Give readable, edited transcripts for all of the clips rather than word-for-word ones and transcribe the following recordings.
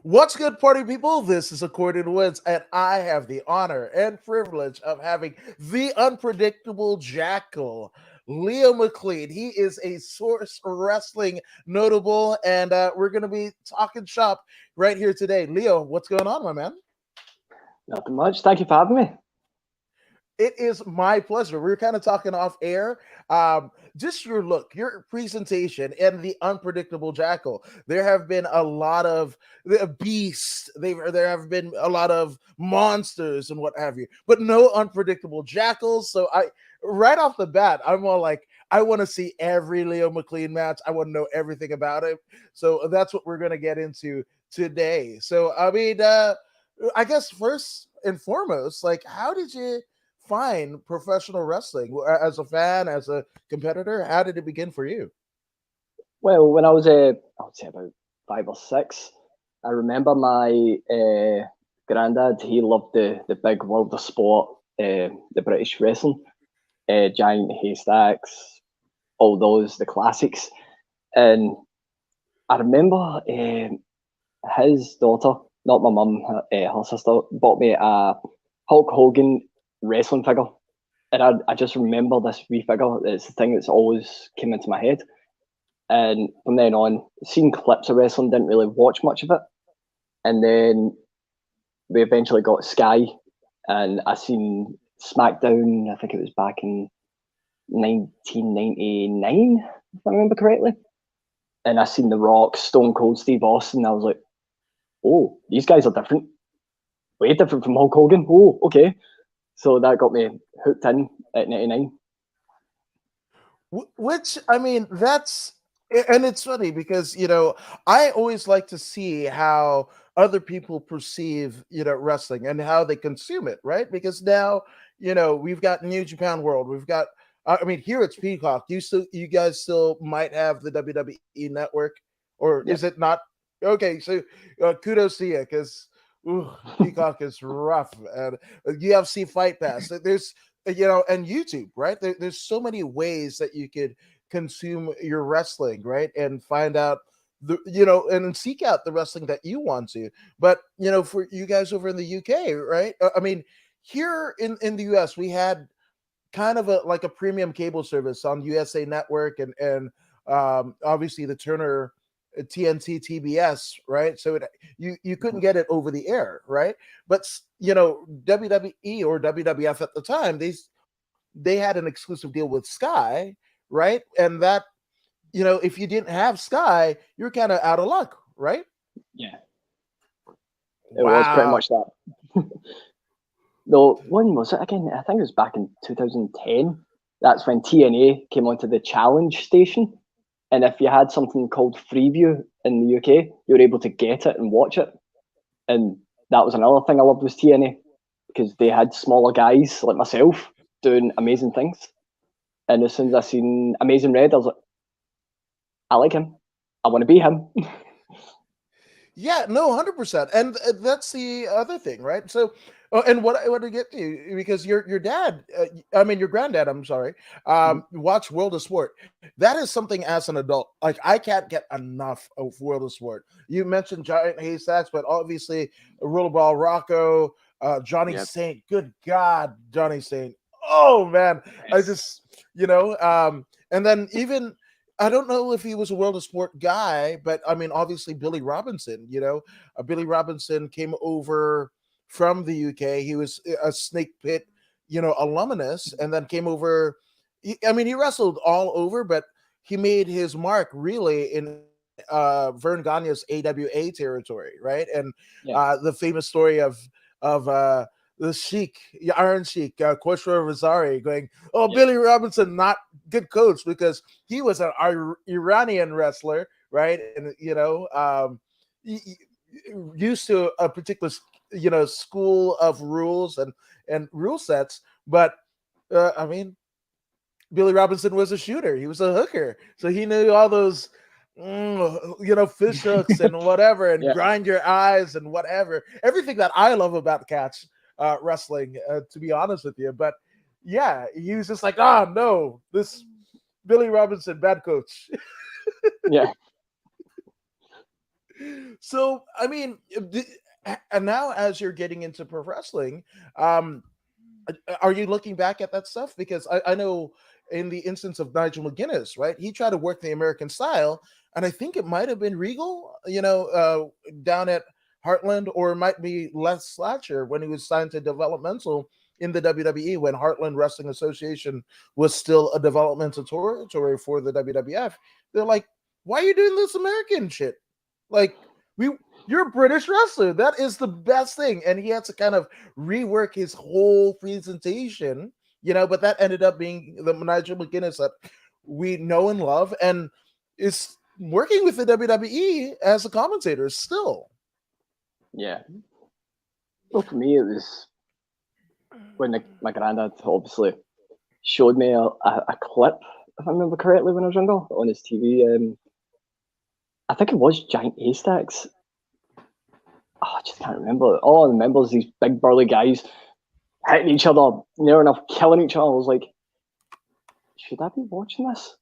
What's good, party people? This is According Wins, and I have the honor and privilege of having the unpredictable Jackal, Leo McLean. He is a source wrestling notable, and we're going to be talking shop right here today. Leo, what's going on, my man? Nothing much. Thank you for having me. It is my pleasure. We were kind of talking off air. Just your look, your presentation, and the unpredictable Jackal. There have been a lot of the beasts. There have been a lot of monsters and what have you, but no unpredictable jackals. So I, right off the bat, I'm all like, I want to see every Leo McLean match. I want to know everything about it. So that's what we're gonna get into today. So I guess first and foremost, like, how did you find professional wrestling as a fan, as a competitor? How did it begin for you? Well, when I was, I would say about 5 or 6, I remember my granddad. He loved the big world of sport, the British wrestling, Giant Haystacks, all those, the classics. And I remember his daughter, not my mum, her sister, bought me a Hulk Hogan wrestling figure. And I just remember this wee figure. It's the thing that's always came into my head. And from then on, seeing clips of wrestling, didn't really watch much of it. And then we eventually got Sky, and I seen SmackDown. I think it was back in 1999, if I remember correctly. And I seen The Rock, Stone Cold Steve Austin. I was like, oh, these guys are different. Way different from Hulk Hogan. Oh, okay. So that got me hooked in at 99. Which, I mean, that's, and it's funny because I always like to see how other people perceive wrestling and how they consume it, right? Because now we've got New Japan World, we've got, I mean, here it's Peacock. You guys still might have the WWE Network, or is Yep. it not? Okay, so kudos to you, because Peacock is rough, and UFC Fight Pass. There's and YouTube, right? There's so many ways that you could consume your wrestling, right? And find out and seek out the wrestling that you want to. But for you guys over in the UK, right? I mean, here in the US, we had kind of a premium cable service on USA Network, and obviously the Turner TNT TBS, right? So you couldn't Mhm. get it over the air, right? But WWE or WWF at the time, they had an exclusive deal with Sky, right? And that, if you didn't have Sky, you're kind of out of luck, right? Yeah, it was pretty Wow. much that. Though, when was it again? I think it was back in 2010. That's when TNA came onto the Challenge station. And if you had something called Freeview in the UK, you were able to get it and watch it. And that was another thing I loved was TNA, because they had smaller guys like myself doing amazing things. And as soon as I seen Amazing Red, I was like, I like him. I want to be him. Yeah, no, 100%. And that's the other thing, right? So, and what I want to get to you, because your dad, I mean your granddad, I'm sorry, watch World of Sport. That is something as an adult, like I can't get enough of World of Sport. You mentioned Giant Haystacks, but obviously Rollerball Rocco, Johnny Yep. Saint. Good God, Johnny Saint. Oh man, I Yes. just and then even I don't know if he was a World of Sport guy, but I mean, obviously Billy Robinson. Billy Robinson came over from the UK. He was a Snake Pit, alumnus, and then came over. I mean, he wrestled all over, but he made his mark really in Vern Gagne's AWA territory, right? And Yeah. the famous story of the Sheik, Iron Sheik, Quattro Rosari, going, "Oh, Yep. Billy Robinson, not good coach," because he was an Iranian wrestler, right? And used to a particular school of rules and rule sets. But I mean, Billy Robinson was a shooter. He was a hooker, so he knew all those. Fish hooks and whatever, and Yeah. grind your eyes and whatever. Everything that I love about catch wrestling, to be honest with you. But yeah, he was just like, oh no, this Billy Robinson, bad coach. Yeah. So, I mean, and now as you're getting into pro wrestling, um, are you looking back at that stuff? Because I know in the instance of Nigel McGuinness, right? He tried to work the American style, and I think it might have been Regal, down at Heartland, or it might be Les Slatcher when he was signed to developmental in the WWE when Heartland Wrestling Association was still a developmental territory for the WWF. They're like, why are you doing this American shit? Like, we you're a British wrestler. That is the best thing. And he had to kind of rework his whole presentation, but that ended up being the Nigel McGuinness that we know and love, and is working with the WWE as a commentator still. Yeah. Well, for me, it was when my granddad obviously showed me a clip, if I remember correctly, when I was younger on his TV. I think it was Giant Haystacks. Oh, I just can't remember. All I remember is these big burly guys hitting each other, near enough killing each other. I was like, should I be watching this?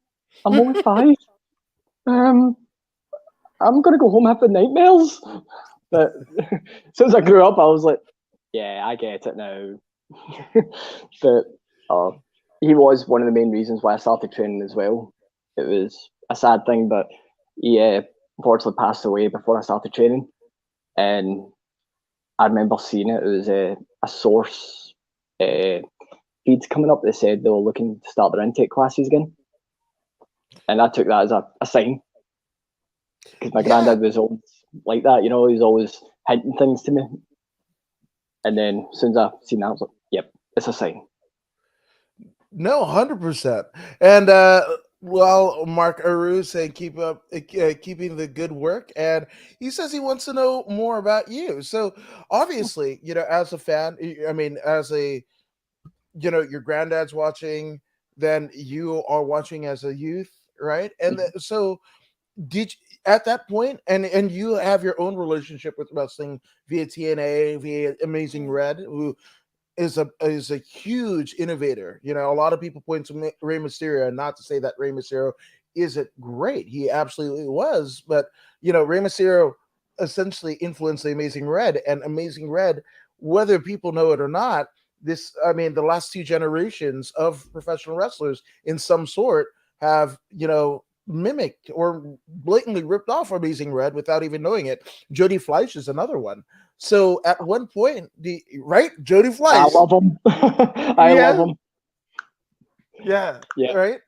I'm only 5. Um, I'm gonna go home having nightmares. But as soon as I grew up, I was like, yeah, I get it now. But uh, he was one of the main reasons why I started training as well. It was a sad thing, but he unfortunately passed away before I started training. And I remember seeing it. It was a source feed coming up that said they were looking to start their intake classes again. And I took that as a sign, because my Yeah, granddad was always like that, he was always hinting things to me. And then as soon as I seen that, I was like, yep, it's a sign. no, 100%. And well, Mark Aru saying keep up, keeping the good work, and he says he wants to know more about you. So obviously, as a fan, I mean, as a your granddad's watching, then you are watching as a youth, right? And so did at that point, and you have your own relationship with wrestling via TNA, via Amazing Red, who is a huge innovator. A lot of people point to Rey Mysterio, and not to say that Rey Mysterio isn't great. He absolutely was, but Rey Mysterio essentially influenced the Amazing Red, and Amazing Red, whether people know it or not, I mean, the last 2 generations of professional wrestlers in some sort have mimicked or blatantly ripped off Amazing Red without even knowing it. Jody Fleisch is another one. So at one point, right, Jody I Fleisch, love him. I love yeah, him. yeah, Yeah. right.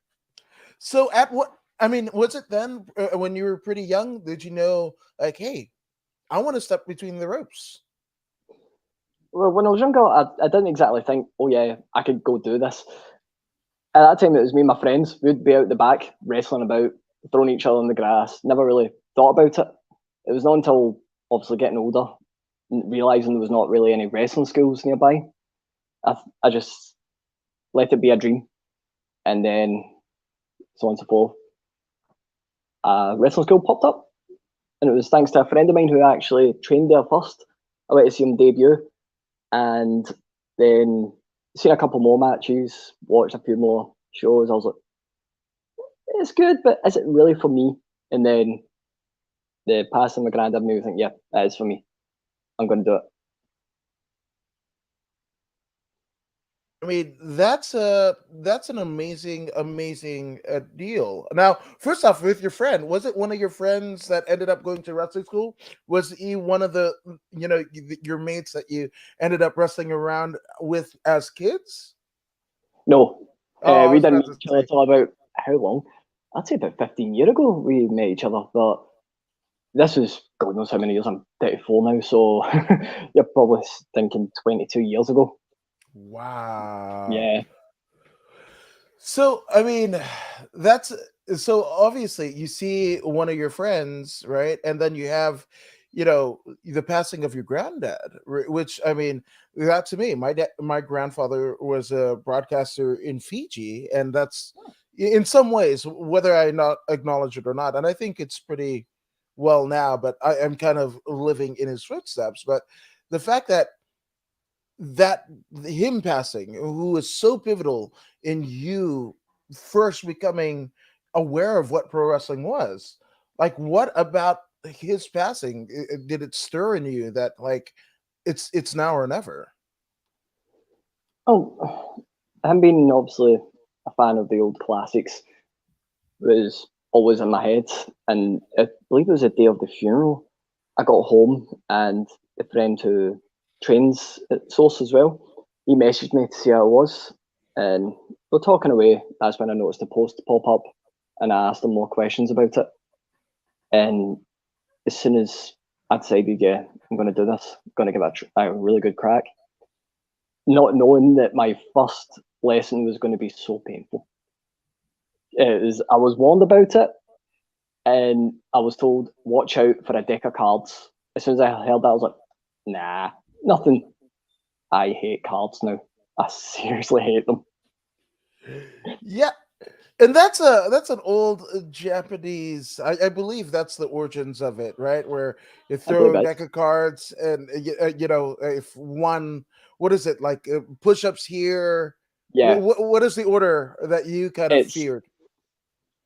So at what? I mean, was it then when you were pretty young? Did you know, like, hey, I want to step between the ropes? Well, when I was younger, I didn't exactly think, oh yeah, I could go do this. At that time, it was me and my friends. We'd be out the back wrestling about, throwing each other in the grass. Never really thought about it. It was not until obviously getting older, realizing there was not really any wrestling schools nearby. I just let it be a dream, and then so on and so forth. A wrestling school popped up, and it was thanks to a friend of mine who actually trained there first. I went to see him debut, and then seen a couple more matches, watched a few more shows. I was like, it's good, but is it really for me? And then the passing my granddad made me think, yeah, that is for me. I'm going to do it. I mean, that's an amazing deal. Now, first off, with your friend, was it one of your friends that ended up going to wrestling school? Was he one of the your mates that you ended up wrestling around with as kids? No, Oh, I we was didn't about meet to each other say. till about how long? I'd say about 15 years ago we met each other, but this was God knows how many years. I'm 34 now, so you're probably thinking 22 years ago. Wow. Yeah. So, I mean, that's so obviously you see one of your friends, right? And then you have, the passing of your granddad, which I mean, that to me, my grandfather was a broadcaster in Fiji, and that's in some ways, whether I not acknowledge it or not, and I think it's pretty well now, but I am kind of living in his footsteps. But the fact that him passing, who was so pivotal in you first becoming aware of what pro wrestling was. Like, what about? his passing, did it stir in you that like it's now or never? Oh, him being obviously a fan of the old classics was always in my head. And I believe it was the day of the funeral. I got home and the friend who trains at Source as well, he messaged me to see how it was. And we're talking away. That's when I noticed the post pop up and I asked him more questions about it. And as soon as I decided, yeah, I'm going to do this, I'm going to give it a really good crack, not knowing that my first lesson was going to be so painful. I was warned about it, and I was told, watch out for a deck of cards. As soon as I heard that, I was like, nah, nothing. I hate cards now. I seriously hate them. Yeah, and that's an old Japanese. I believe that's the origins of it, right? Where you I believe throw a that's, deck of cards, and you know, if one, what is it like? Push-ups here. yeah, What is the order that you kind of it's, feared?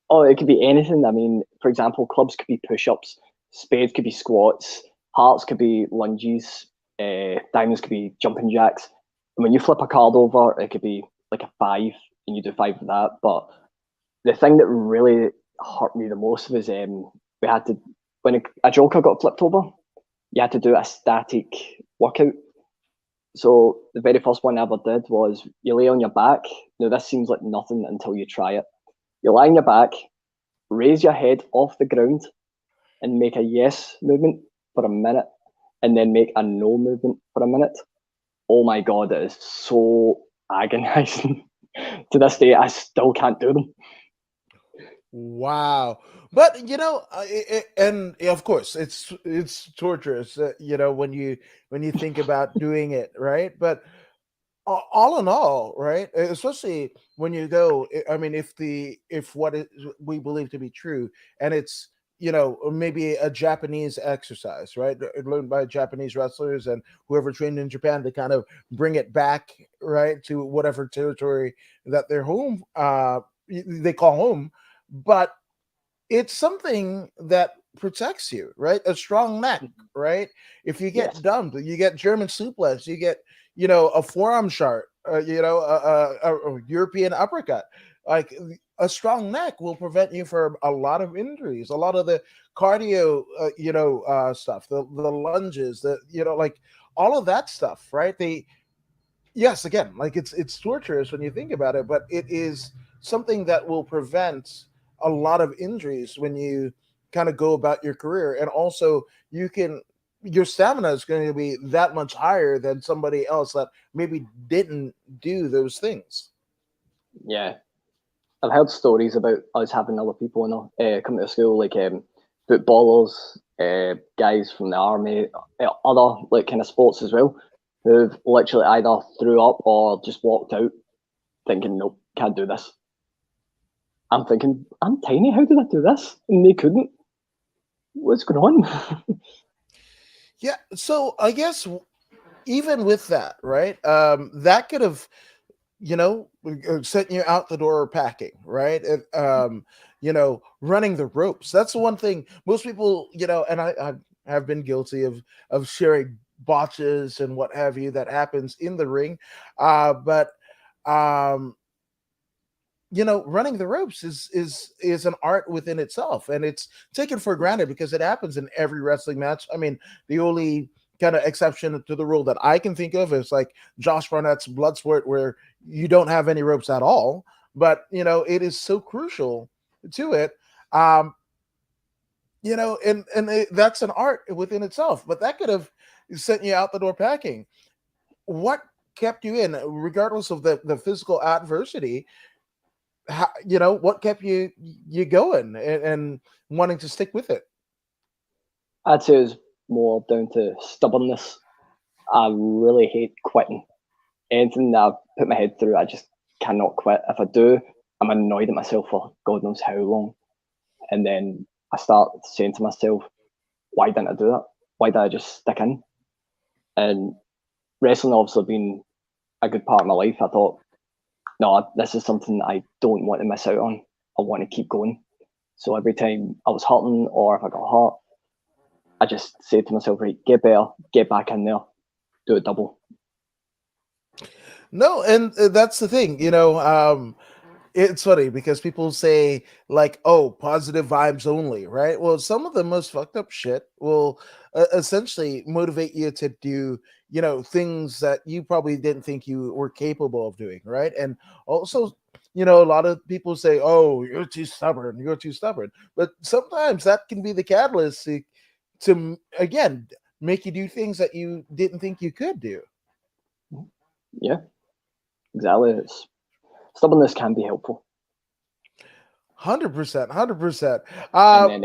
oh, it could be anything. I mean, for example, clubs could be push ups, spades could be squats, hearts could be lunges, diamonds could be jumping jacks. And when you flip a card over, it could be like a five, and you do five of that. But the thing that really hurt me the most was we had to, when a joker got flipped over, you had to do a static workout. So the very first one I ever did was you lay on your back. Now this seems like nothing until you try it. You lie on your back, raise your head off the ground, and make a yes movement for a minute, and then make a no movement for a minute. Oh my god, it is so agonizing. To this day, I still can't do them. Wow. But you know, and of course, it's torturous. You know, when you think about doing it, right? But all in all, right? Especially when you go, I mean, if what we believe to be true, and it's, you know, maybe a Japanese exercise, right, learned by Japanese wrestlers and whoever trained in Japan, to kind of bring it back, right, to whatever territory that they're home, they call home, but it's something that protects you, right? A strong neck, right? If you get Yes, dumped, you get German suplex, you get, you know, a forearm shot, you know, a European uppercut. Like a strong neck will prevent you from a lot of injuries, a lot of the cardio, you know, stuff, the lunges, the, you know, like all of that stuff, right? They, yes, again, like it's torturous when you think about it, but it is something that will prevent a lot of injuries when you kind of go about your career, and also you can, your stamina is going to be that much higher than somebody else that maybe didn't do those things. yeah. I've heard stories about us having other people come to school, like footballers, guys from the army, other like kind of sports as well, who've literally either threw up or just walked out thinking, nope, can't do this. I'm thinking, I'm tiny. How did I do this? And they couldn't. What's going on? Yeah, so I guess even with that, right, that could have, you know, sent you out the door packing, right? And, you know, running the ropes. That's the one thing most people, you know, and I have been guilty of sharing botches and what have you that happens in the ring. But um, you know, running the ropes is an art within itself, and it's taken for granted because it happens in every wrestling match. I mean, the only kind of exception to the rule that I can think of is like Josh Barnett's Bloodsport, where you don't have any ropes at all, but you know, it is so crucial to it. um you know, that's an art within itself, but that could have sent you out the door packing. What kept you in, regardless of the physical adversity? How, you know, what kept you going, and wanting to stick with it? I'd say it's more down to stubbornness. I really hate quitting. Anything that I've put my head through, I just cannot quit. If I do, I'm annoyed at myself for God knows how long. And then I start saying to myself, why didn't I do that? Why did I just stick in? And wrestling obviously been a good part of my life. I thought, no, this is something I don't want to miss out on. I want to keep going. So every time I was hurting or if I got hurt, I just say to myself, right, get better, get back in there, do a double. No, and that's the thing, it's funny because people say like, "Oh, positive vibes only," right? Well, some of the most fucked up shit will essentially motivate you to do, things that you probably didn't think you were capable of doing, right? And also, a lot of people say, "Oh, you're too stubborn. You're too stubborn," but sometimes that can be the catalyst to again make you do things that you didn't think you could do. Yeah, exactly. Stubbornness can be helpful. 100%, 100%. And Uh, then,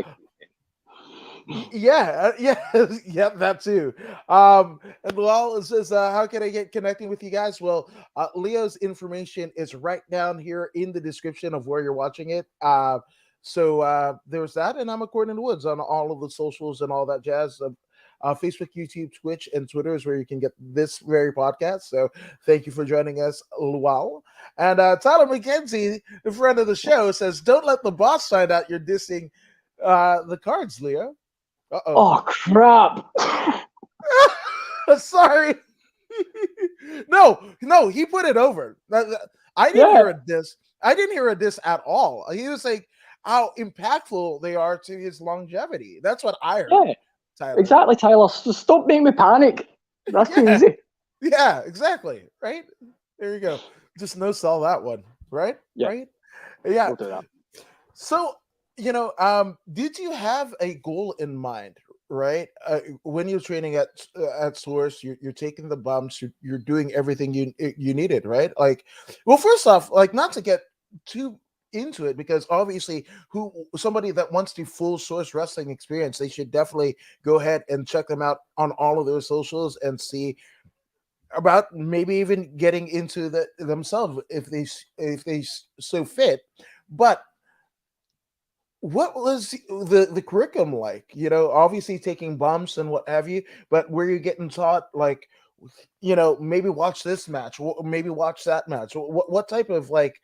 yeah, yeah, yeah, that too. And well, it says, how can I get connecting with you guys? Well, Leo's information is right down here in the description of where you're watching it. So there's that, and I'm according to Woods on all of the socials and all that jazz. Facebook, YouTube, Twitch, and Twitter is where you can get this very podcast. So thank you for joining us, Luau. And Tyler McKenzie, the friend of the show, says, "Don't let the boss find out you're dissing the cards, Leo." Uh-oh. oh crap! Sorry. No, he put it over. I didn't Yeah, hear a diss. I didn't hear a diss at all. He was like how impactful they are to his longevity. That's what I heard, yeah, Tyler. exactly, Tyler. So stop making me panic. That's too Yeah, easy. yeah, exactly. Right? There you go. Just no sell that one. Right? Yeah, Right? Yeah. we'll do that. So, did you have a goal in mind, right? When you're training at Source, you're taking the bumps, you're doing everything you needed, right? Like, well, first off, like not to get too into it because obviously who somebody that wants the full Source wrestling experience, they should definitely go ahead and check them out on all of their socials and see about maybe even getting into the themselves if they so fit. But what was the curriculum like? Obviously taking bumps and what have you, but were you getting taught like, maybe watch this match, maybe watch that match? What type of like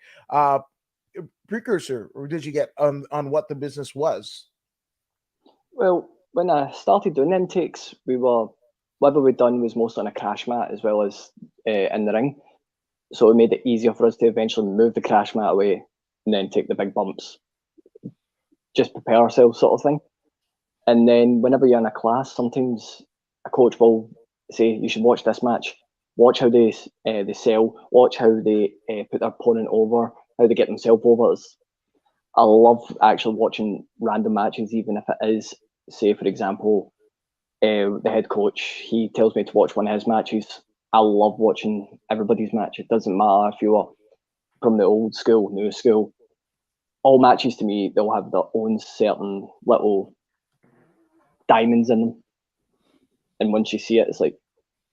precursor or did you get on what the business was? Well, when I started doing intakes, whatever we'd done was mostly on a crash mat as well as in the ring. So it made it easier for us to eventually move the crash mat away and then take the big bumps. Just prepare ourselves, sort of thing. And then whenever you're in a class, sometimes a coach will say you should watch this match, watch how they sell, watch how they put their opponent over, how they get themselves over. I love actually watching random matches, even if it is, say, for example, the head coach, he tells me to watch one of his matches. I love watching everybody's match. It doesn't matter if you are from the old school, new school. All matches to me, they'll have their own certain little diamonds in them. And once you see it, it's like,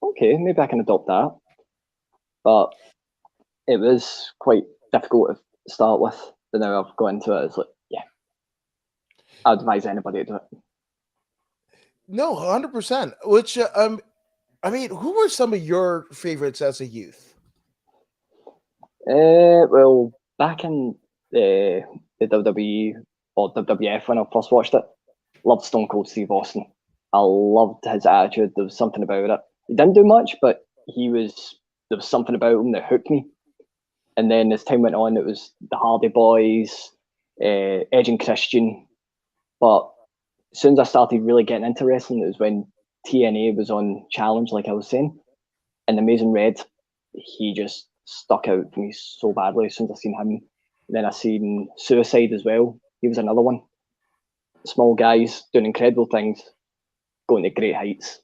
okay, maybe I can adopt that. But it was quite difficult to start with. But now I've got into it, it's like, yeah, I'd advise anybody to do it. No, 100%. Which I mean, who were some of your favorites as a youth? Well, back in the WWE or WWF when I first watched it, loved Stone Cold Steve Austin. I loved his attitude. There was something about it. He didn't do much, but there was something about him that hooked me. And then as time went on, it was the Hardy Boys, Edge and Christian. But as soon as I started really getting into wrestling, it was when TNA was on Challenge, like I was saying. And Amazing Red, he just stuck out for me so badly as soon as I seen him. Then I seen Suicide as well. He was another one. Small guys doing incredible things, going to great heights.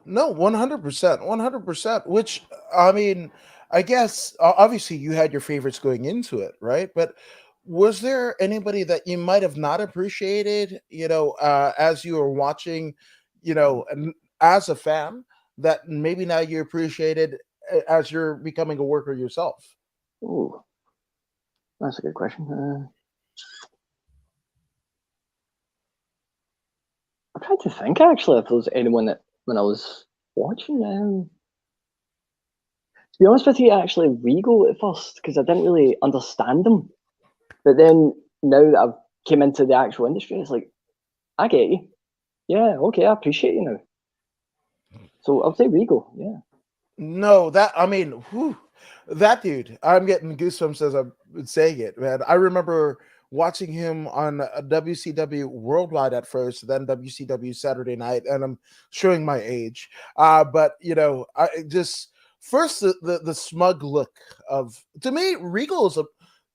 No, 100%, 100%. Which I mean, I guess obviously you had your favorites going into it, right? But was there anybody that you might have not appreciated, as you were watching, as a fan, that maybe now you appreciated as you're becoming a worker yourself? Ooh, that's a good question. I'm trying to think actually if there was anyone that when I was watching. To be honest with you, actually Regal at first because I didn't really understand them. But then now that I've came into the actual industry, it's like I get you. Yeah, okay, I appreciate you now. So I'll say Regal. Yeah, No, that I mean, that dude. I'm getting goosebumps as I'm saying it, man. I remember watching him on WCW Worldwide at first, then WCW Saturday Night, and I'm showing my age. But I just first the smug look of to me, Regal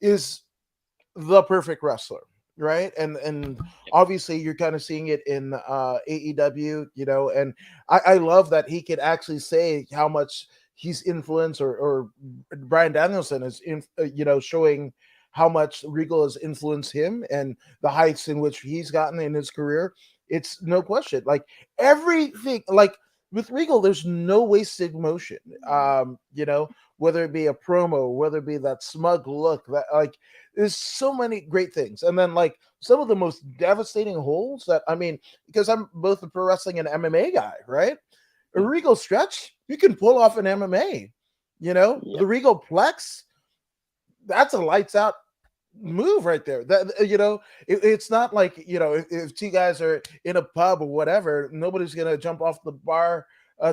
is the perfect wrestler, right? And obviously you're kind of seeing it in AEW, and I love that he could actually say how much he's influenced, or Brian Danielson is showing how much Regal has influenced him and the heights in which he's gotten in his career. It's no question, like everything, like with Regal, there's no wasted motion. Whether it be a promo, whether it be that smug look, that like there's so many great things. And then like some of the most devastating holds that I mean, because I'm both a pro wrestling and MMA guy, right? A yeah, Regal stretch, you can pull off an MMA. yeah, The Regal Plex, that's a lights out move right there. That it's not like if two guys are in a pub or whatever, nobody's gonna jump off the bar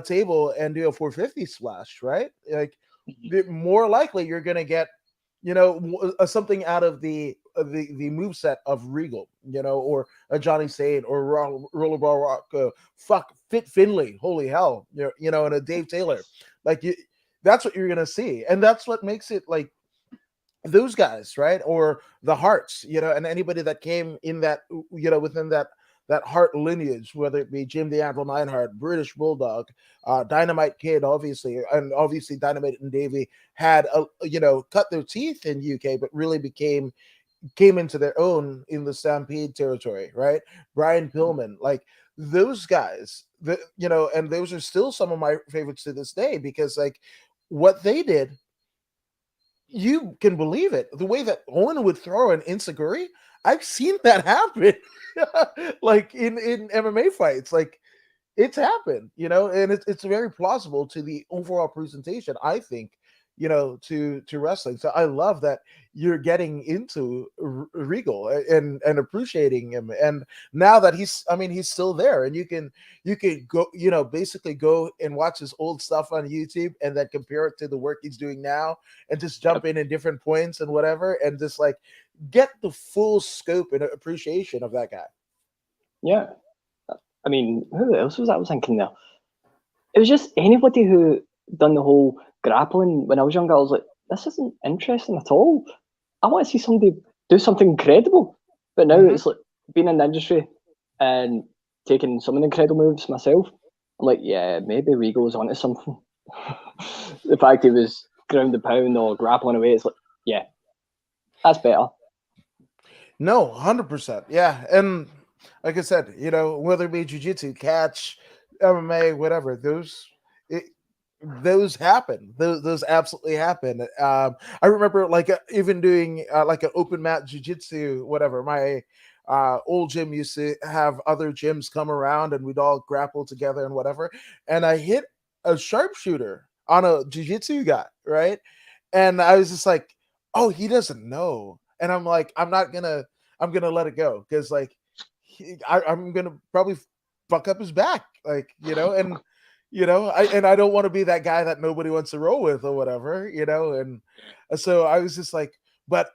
table and do a 450 splash, right? Like mhm, more likely you're gonna get something out of the move set of Regal, or a Johnny Sane or Rollerball Rock, fuck Fit Finley, holy hell, and a Dave Taylor, like that's what you're gonna see, and that's what makes it like those guys, right? Or the Hearts, and anybody that came in that, within that Hart lineage, whether it be Jim the Anvil Neidhart, British Bulldog, Dynamite Kid, obviously, and obviously Dynamite and Davey had cut their teeth in UK, but really came into their own in the Stampede territory, right? Brian Pillman, like those guys, and those are still some of my favorites to this day because like what they did, you can believe it. The way that Owen would throw an insecurity, I've seen that happen, like in MMA fights. Like it's happened, and it's very plausible to the overall presentation, I think, to wrestling. So I love that you're getting into Regal and appreciating him. And now that he's still there, and you can go, basically go and watch his old stuff on YouTube and then compare it to the work he's doing now, and just jump yep, in different points and whatever, and just like get the full scope and appreciation of that guy. yeah. I mean, who else was I was thinking there? It was just anybody who done the whole grappling when I was younger. I was like, this isn't interesting at all. I want to see somebody do something incredible. But now Hmm. it's like being in the industry and taking some of the incredible moves myself. I'm like, yeah, maybe Regal's onto something. The fact he was ground and pound or grappling away, it's like, yeah, that's better. No, 100%. Yeah. And like I said, whether it be jiu-jitsu, catch, MMA, whatever, it, those happen. Those absolutely happen. I remember like even doing like an open mat jiu-jitsu, whatever. My old gym used to have other gyms come around and we'd all grapple together and whatever. And I hit a sharpshooter on a jiu-jitsu guy, right? And I was just like, oh, he doesn't know. And I'm like, I'm gonna let it go because like I'm gonna probably fuck up his back, like and I don't want to be that guy that nobody wants to roll with or whatever, and so I was just like, but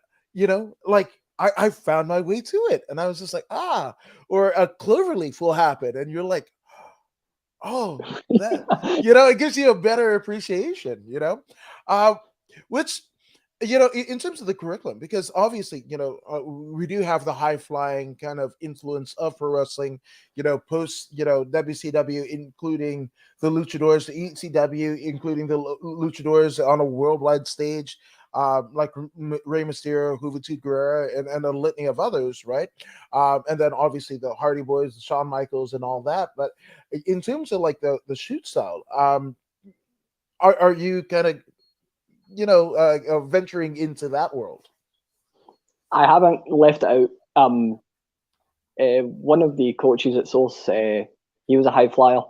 like I found my way to it, and I was just like, or a cloverleaf will happen, and you're like, oh, that it gives you a better appreciation, uh, which in terms of the curriculum, because obviously, we do have the high flying kind of influence of pro wrestling, post, WCW, including the luchadors, the ECW, including the luchadors on a worldwide stage, like Rey Mysterio, Juventud Guerrera, and a litany of others, right? And then obviously the Hardy Boys, the Shawn Michaels, and all that. But in terms of like the shoot style, are you kind of venturing into that world? I haven't left it out. One of the coaches at Source, he was a high flyer,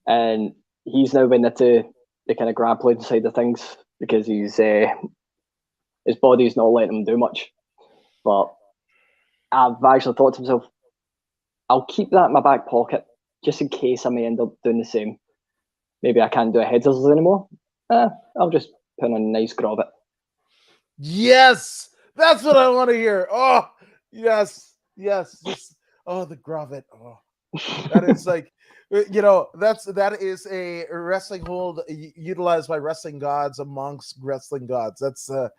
and he's now been into the kind of grappling side of things because his body's not letting him do much. But I've actually thought to myself, I'll keep that in my back pocket just in case I may end up doing the same. Maybe I can't do a head scissors anymore. I'll just put on a nice grommet. Yes, that's what I want to hear. Oh, yes, yes. Just the Grovit. Oh, that is like, that is a wrestling hold utilized by wrestling gods amongst wrestling gods. Yep.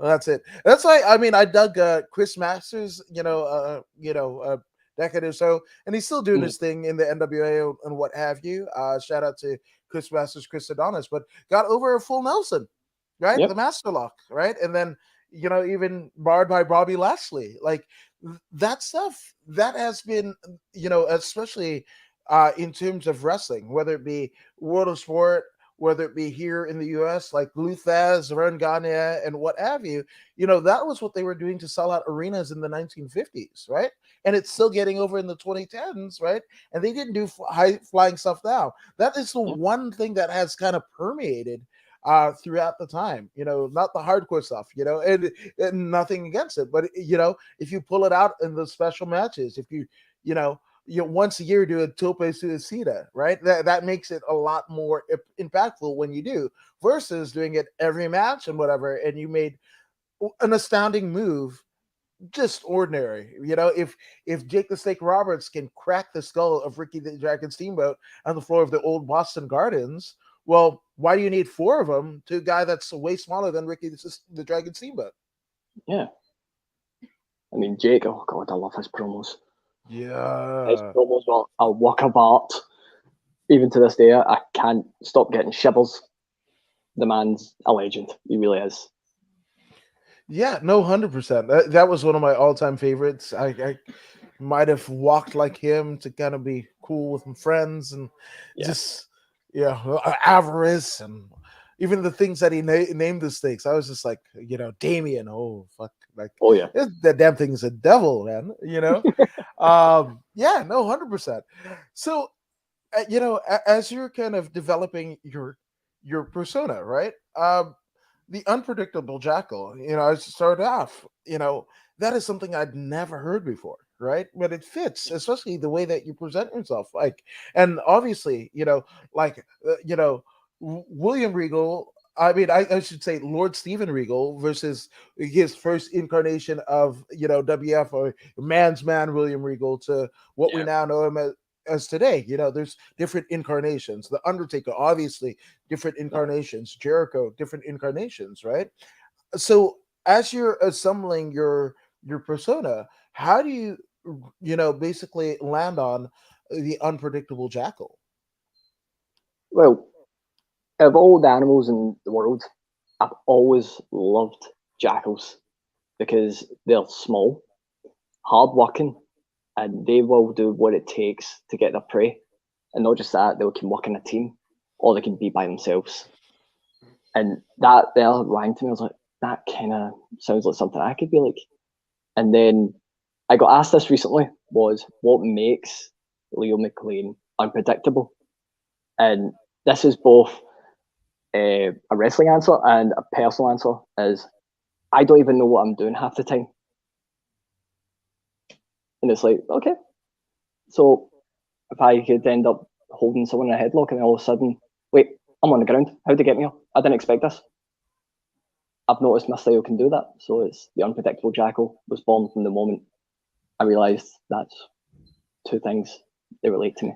That's it. That's why I mean I dug Chris Masters, decade or so, and he's still doing Mhm. his thing in the NWA and what have you. Shout out to Chris Masters, Chris Adonis, but got over a full Nelson, right? The Yep. Master Lock, right? And then even barred by Bobby Lashley, like that stuff that has been, especially in terms of wrestling, whether it be World of Sport, whether it be here in the US, like Luthaz, Vern Gagne, and what have you, that was what they were doing to sell out arenas in the 1950s, right? And it's still getting over in the 2010s, right? And they didn't do high flying stuff now. That is the Yep. one thing that has kind of permeated throughout the time, not the hardcore stuff, and nothing against it. But, if you pull it out in the special matches, if you know, once a year do a tope suicida, right? That makes it a lot more impactful when you do versus doing it every match and whatever. And you made an astounding move just ordinary. If Jake the Snake Roberts can crack the skull of Ricky the Dragon Steamboat on the floor of the old Boston Gardens, well, why do you need four of them to a guy that's way smaller than Ricky the Dragon Steamboat? Yeah. I mean, Jake. Oh God, I love his promos. His Yeah. promos are a work of art. Even to this day, I can't stop getting shivers. The man's a legend. He really is. Yeah, no, 100%. That was one of my all-time favorites. I might have walked like him to kind of be cool with my friends and Yeah. just avarice and even the things that he named the snakes. I was just like, Damien. Oh fuck, like Oh yeah. that damn thing is a devil, man. Yeah, no, 100%. So, as you're kind of developing your persona, right? The Unpredictable Jackal, I started off, that is something I'd never heard before, right? But it fits, especially the way that you present yourself. Like, and obviously, like, William Regal, I mean, I should say Lord Stephen Regal versus his first incarnation of, WF or man's man William Regal to what we Yeah. now know him as today. There's different incarnations. The Undertaker, obviously, different incarnations. Jericho, different incarnations, right? So as you're assembling your persona, how do you basically land on the Unpredictable Jackal? Well, of all the animals in the world, I've always loved jackals because they're small, hardworking, and they will do what it takes to get their prey. And not just that, they can work in a team or they can be by themselves. And that there rang to me. I was like, that kind of sounds like something I could be like. And then I got asked this recently was what makes Leo McLean unpredictable? And this is both a wrestling answer and a personal answer is I don't even know what I'm doing half the time. And it's like, okay. So if I could end up holding someone in a headlock and all of a sudden, wait, I'm on the ground. How'd they get me here? I didn't expect this. I've noticed my style can do that. So it's the Unpredictable Jackal was born from the moment I realised that's two things they relate to me.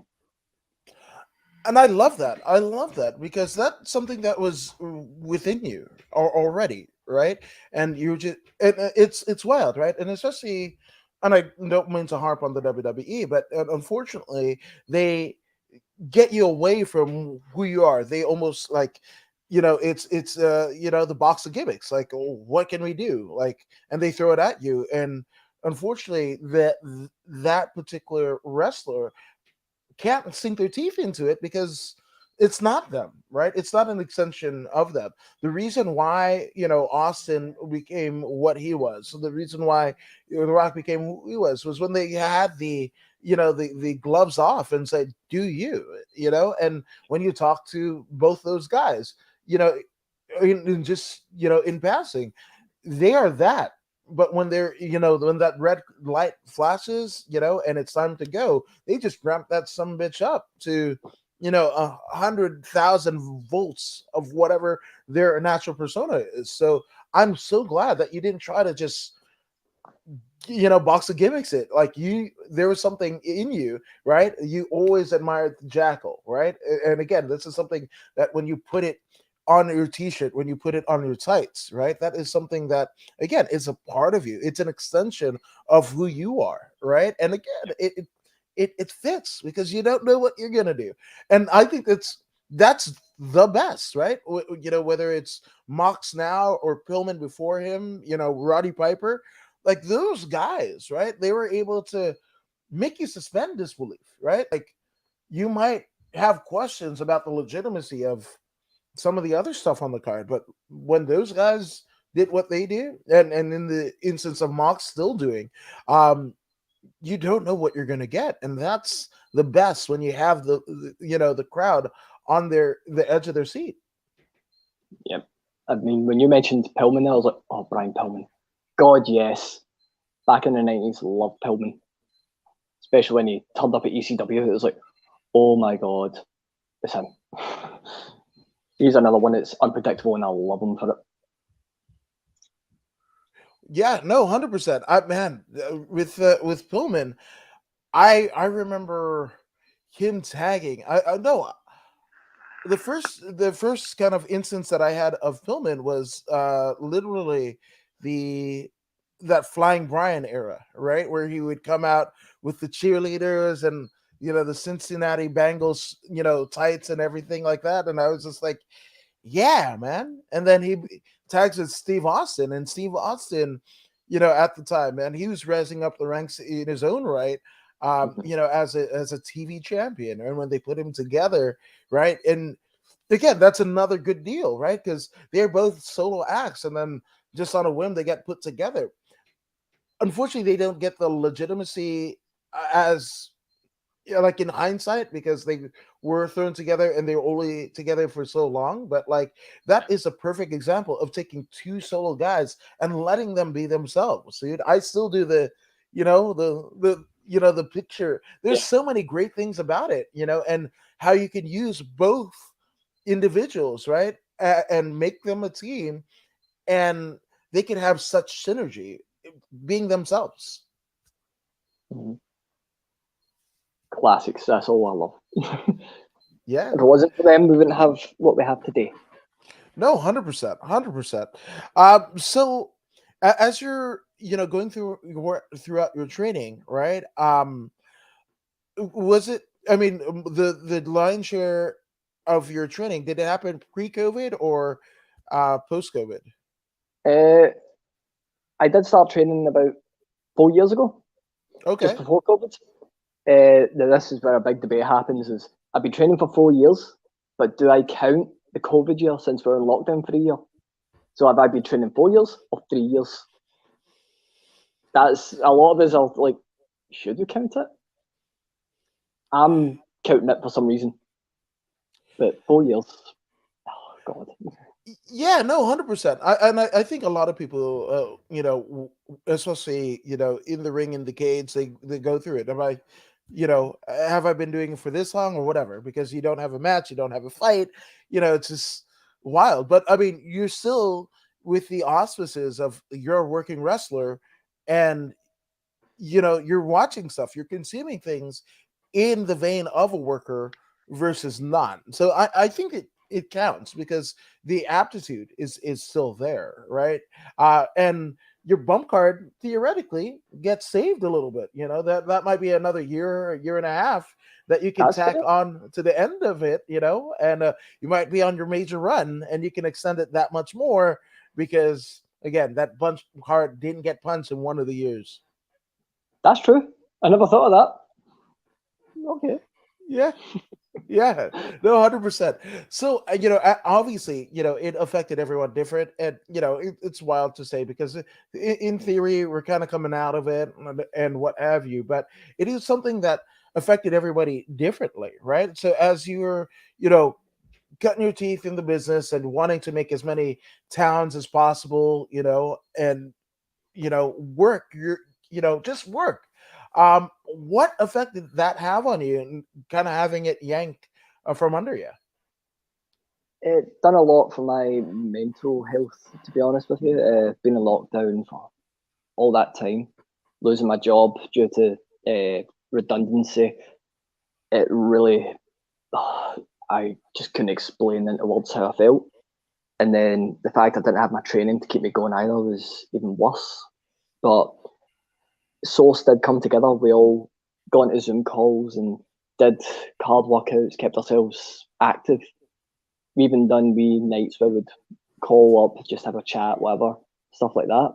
And I love that. I love that because that's something that was within you already, right? And you just it's wild, right? And especially, and I don't mean to harp on the WWE, but unfortunately, they get you away from who you are. They almost like, it's the box of gimmicks. Like, oh, what can we do? Like, and they throw it at you. And unfortunately, that particular wrestler can't sink their teeth into it because it's not them, right? It's not an extension of them. The reason why, Austin became what he was, so the reason why The Rock became who he was when they had the gloves off and said, "Do you?" And when you talk to both those guys, in just in passing, they are that. but when they're, when that red light flashes, and it's time to go, they just ramp that some bitch up to, 100,000 volts of whatever their natural persona is. So I'm so glad that you didn't try to just, box of gimmicks it. Like, there was something in you, right? You always admired the Jackal, right? And again, this is something that when you put it on your t-shirt, when you put it on your tights, right? That is something that, again, is a part of you. It's an extension of who you are, right? And again, it fits because you don't know what you're gonna do. And I think that's the best, right? Whether it's Mox now or Pillman before him, Roddy Piper, like those guys, right? They were able to make you suspend disbelief, right? Like, you might have questions about the legitimacy of some of the other stuff on the card, but when those guys did what they did, and in the instance of Mox still doing, um, you don't know what you're going to get, and that's the best when you have the crowd on the edge of their seat. Yep. I mean, when you mentioned Pillman, I was like, oh, Brian Pillman. God, yes. Back in the 90s, loved Pillman. Especially when he turned up at ECW. It was like, oh my God, it's him. He's another one that's unpredictable, and I love him for it. Yeah, no, 100%. With Pillman, I remember him tagging. I no, the first kind of instance that I had of Pillman was literally the that Flying Brian era, right? Where he would come out with the cheerleaders and, the Cincinnati Bengals, tights and everything like that. And I was just like, yeah, man. And then he tags with Steve Austin, and Steve Austin, at the time, man, he was raising up the ranks in his own right, as a TV champion. And when they put him together, right, and again, that's another good deal, right, because they're both solo acts, and then just on a whim they get put together. Unfortunately, they don't get the legitimacy as, like in hindsight, because they were thrown together and they were only together for so long. But like, that is a perfect example of taking two solo guys and letting them be themselves, dude. I still do the picture. There's Yeah. so many great things about it, and how you can use both individuals, right, and make them a team, and they can have such synergy being themselves. Mm-hmm. Classics. That's all I love. Yeah. If it wasn't for them, we wouldn't have what we have today. No, 100%, 100%. So as you're, going throughout your training, right? Was it? I mean, the lion's share of your training, did it happen pre-COVID or post-COVID? Uh, I did start training about 4 years ago, just Okay. before COVID. Now this is where a big debate happens: is I've been training for 4 years, but do I count the COVID year since we're in lockdown for a year? So have I been training 4 years or 3 years? That's a lot of us are like, should we count it? I'm counting it for some reason, but 4 years, oh God. Yeah, no, 100%. I think a lot of people, especially, in the ring, in the cage, they go through it. Have I been doing it for this long or whatever? Because you don't have a match, you don't have a fight, it's just wild. But I mean, you're still with the auspices of you're a working wrestler, and you're watching stuff, you're consuming things in the vein of a worker versus not. So I think it counts because the aptitude is still there, right? And your bump card theoretically gets saved a little bit. That might be another year, a year and a half that you can That's tack fair. on to the end of it, and you might be on your major run and you can extend it that much more because again, that bunch card didn't get punched in one of the years. That's true. I never thought of that. Okay. Yeah. Yeah, no, 100%. So, obviously, it affected everyone different, and it's wild to say because in theory we're kind of coming out of it and what have you, but it is something that affected everybody differently, right? So, as you're, cutting your teeth in the business and wanting to make as many towns as possible, and work your just work. What effect did that have on you, and kind of having it yanked from under you? It done a lot for my mental health, to be honest with you. Being in lockdown for all that time, losing my job due to redundancy, it really, I just couldn't explain into words how I felt. And then the fact I didn't have my training to keep me going either was even worse. But Source did come together. We all got into Zoom calls and did hard workouts, kept ourselves active. We even done wee nights where we'd call up, just have a chat, whatever, stuff like that.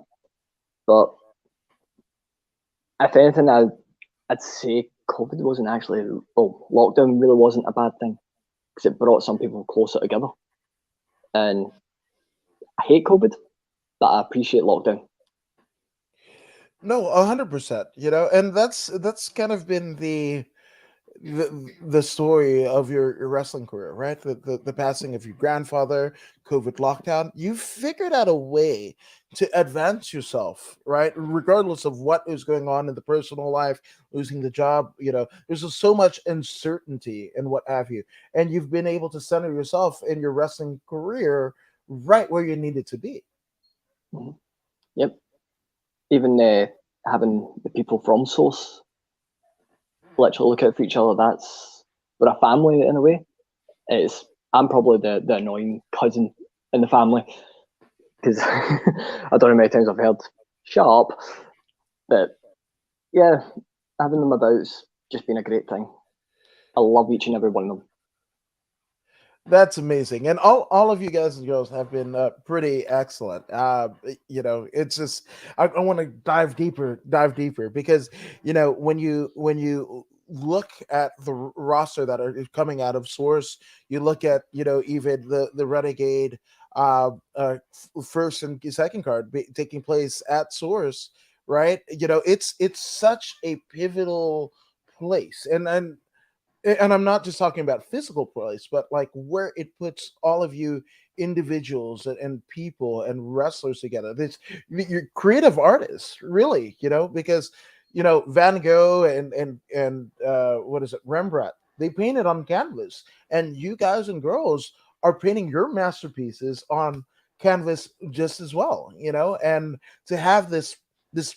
But if anything, I'd say COVID wasn't actually, well, lockdown really wasn't a bad thing because it brought some people closer together. And I hate COVID, but I appreciate lockdown. No, 100%. And that's kind of been the story of your wrestling career, right? The passing of your grandfather, COVID lockdown. You figured out a way to advance yourself, right? Regardless of what is going on in the personal life, losing the job, there's just so much uncertainty and what have you. And you've been able to center yourself in your wrestling career right where you needed to be. Mhm. Yep. Even having the people from Source literally look out for each other, we're a family in a way. I'm probably the annoying cousin in the family because I don't know how many times I've heard "shut up," but yeah, having them about's just been a great thing. I love each and every one of them. That's amazing, and all of you guys and girls have been pretty excellent. It's just I want to dive deeper because when you look at the roster that are coming out of Source, you look at even the Renegade first and second card taking place at Source, right? It's such a pivotal place, and I'm not just talking about physical place, but like where it puts all of you individuals and people and wrestlers together. This you're creative artists, really, because Van Gogh and what is it, Rembrandt? They painted on canvas, and you guys and girls are painting your masterpieces on canvas just as well, and to have this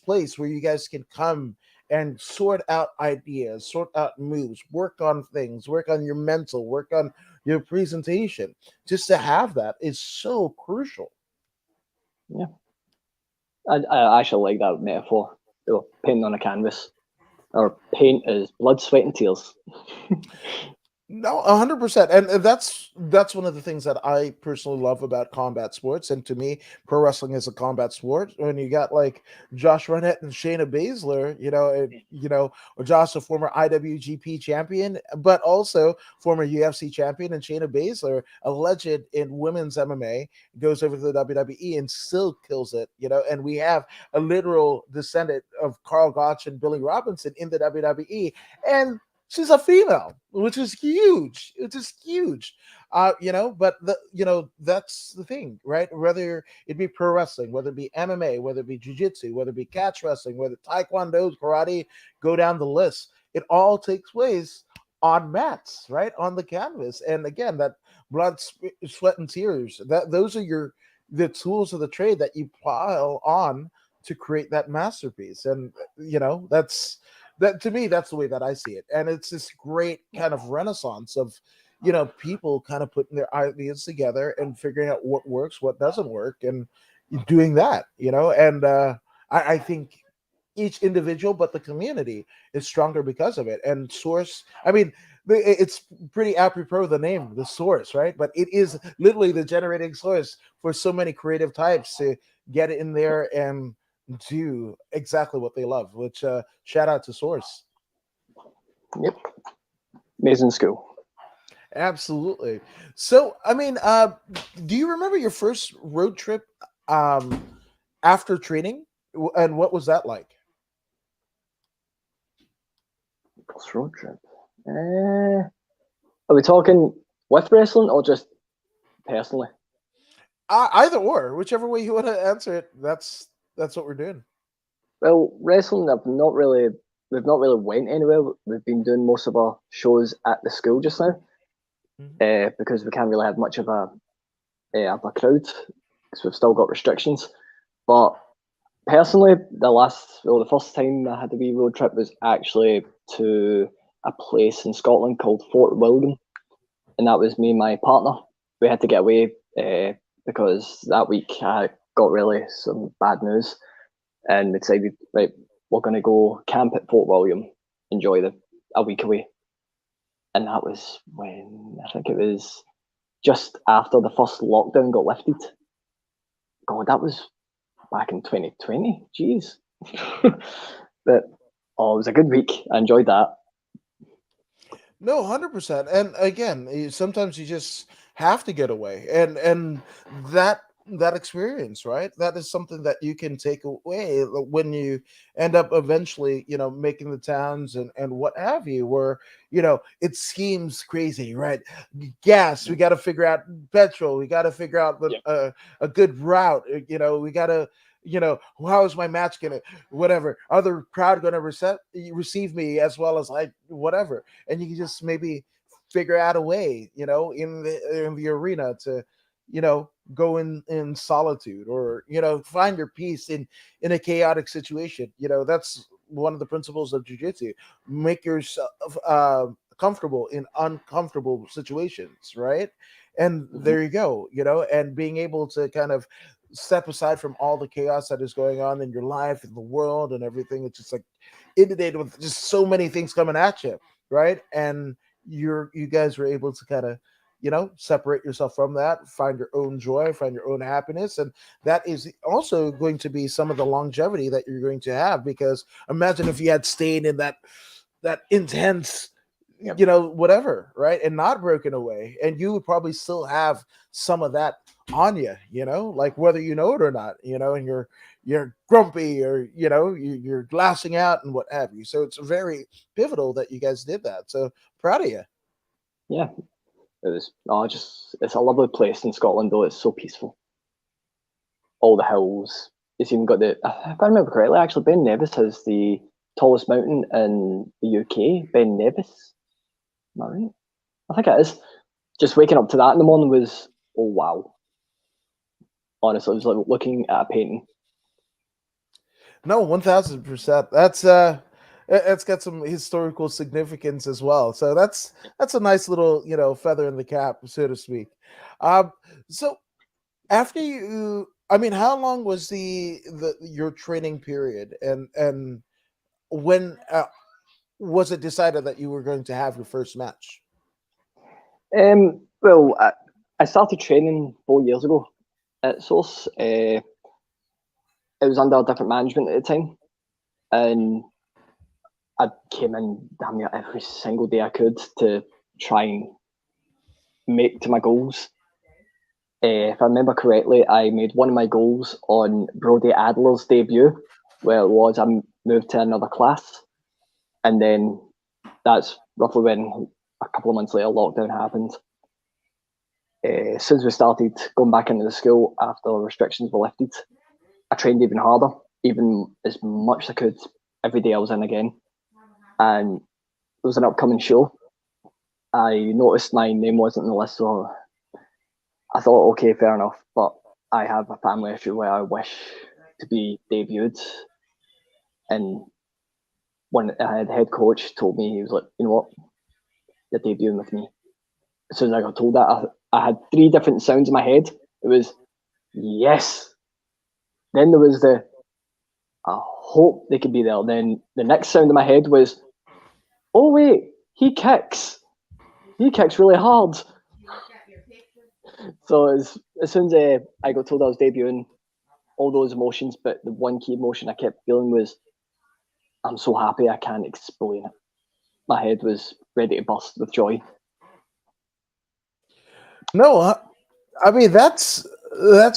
place where you guys can come and sort out ideas, sort out moves, work on things, work on your mental, work on your presentation. Just to have that is so crucial. Yeah, I actually like that metaphor. They were painting on a canvas. Our paint is blood, sweat, and tears. No, 100%, and that's one of the things that I personally love about combat sports. And to me, pro wrestling is a combat sport. When you got like Josh Barnett and Shayna Baszler, or Josh, a former IWGP champion, but also former UFC champion, and Shayna Baszler, a legend in women's MMA, goes over to the WWE and still kills it. And we have a literal descendant of Carl Gotch and Billy Robinson in the WWE, and she's a female, which is huge. It's just huge. But that's the thing, right? Whether it be pro wrestling, whether it be MMA, whether it be jiu-jitsu, whether it be catch wrestling, whether taekwondo, karate, go down the list. It all takes place on mats, right? On the canvas. And again, that blood, sweat, and tears, those are the tools of the trade that you pile on to create that masterpiece. And that to me, that's the way that I see it. And it's this great kind of renaissance of people kind of putting their ideas together and figuring out what works, what doesn't work, and doing that. And I think each individual but the community is stronger because of it. And Source, I mean, it's pretty apropos the name, the Source, right? But it is literally the generating source for so many creative types to get in there and do exactly what they love, which shout out to Source. Yep, amazing school. Absolutely. So I mean, do you remember your first road trip um after training, and what was that like? First road trip. Are we talking with wrestling or just personally? Either or, whichever way you want to answer it, that's what we're doing. Well, wrestling, we've not really went anywhere. We've been doing most of our shows at the school just now, Mhm. because we can't really have much of a crowd because we've still got restrictions. But personally, the first time I had a wee road trip was actually to a place in Scotland called Fort William, and that was me and my partner. We had to get away because that week I got really some bad news, and we decided, right, we're going to go camp at Fort William, enjoy a week away, and that was when I think it was just after the first lockdown got lifted. God, that was back in 2020. Jeez, but oh, it was a good week. I enjoyed that. No, 100%. And again, sometimes you just have to get away, and that that experience, right? That is something that you can take away when you end up eventually, making the towns and what have you, where it seems crazy, right? Gas, we got to figure out petrol, we got to figure out Yeah. a good route, we got to. How is my match gonna, whatever? Are the crowd gonna receive me as well as I, whatever? And you can just maybe figure out a way, in the arena to, go in solitude, or find your peace in a chaotic situation. That's one of the principles of jiu-jitsu. Make yourself comfortable in uncomfortable situations, right? And Mhm. there you go, and being able to kind of step aside from all the chaos that is going on in your life, in the world, and everything. It's just like inundated with just so many things coming at you, right? And you guys were able to kind of, separate yourself from that, find your own joy, find your own happiness, and that is also going to be some of the longevity that you're going to have. Because imagine if you had stayed in that intense, Yep. whatever, right, and not broken away, and you would probably still have some of that on you, like whether you know it or not, and you're grumpy, or you're glassing out and what have you. So it's very pivotal that you guys did that. So proud of you. Yeah, it was. Oh, just it's a lovely place in Scotland, though. It's so peaceful. All the hills. It's even got if I remember correctly, actually, Ben Nevis has the tallest mountain in the UK. Ben Nevis, am I right? I think it is. Just waking up to that in the morning was, oh wow. Honestly, it was like looking at a painting. No, 1000%. It's got some historical significance as well. So that's a nice little, feather in the cap, so to speak. Um, so after you, I mean, how long was the your training period, and when was it decided that you were going to have your first match? Well, I started training 4 years ago at Source. It was under a different management at the time, and I came in damn near every single day I could to try and make to my goals. If I remember correctly, I made one of my goals on Brody Adler's debut, where it was I moved to another class, and then that's roughly when a couple of months later lockdown happened. Since we started going back into the school after restrictions were lifted, I trained even harder, even as much as I could every day I was in again. And there was an upcoming show. I noticed my name wasn't on the list, so I thought, okay, fair enough. But I have a family issue where I wish to be debuted. And when the head coach told me, he was like, you know what, you're debuting with me. As soon as I got told that, I had three different sounds in my head. It was, yes. Then there was I hope they could be there. Then the next sound in my head was, oh, wait, he kicks. He kicks really hard. So as soon as I got told I was debuting, all those emotions, but the one key emotion I kept feeling was, I'm so happy I can't explain it. My head was ready to burst with joy. No, I mean that's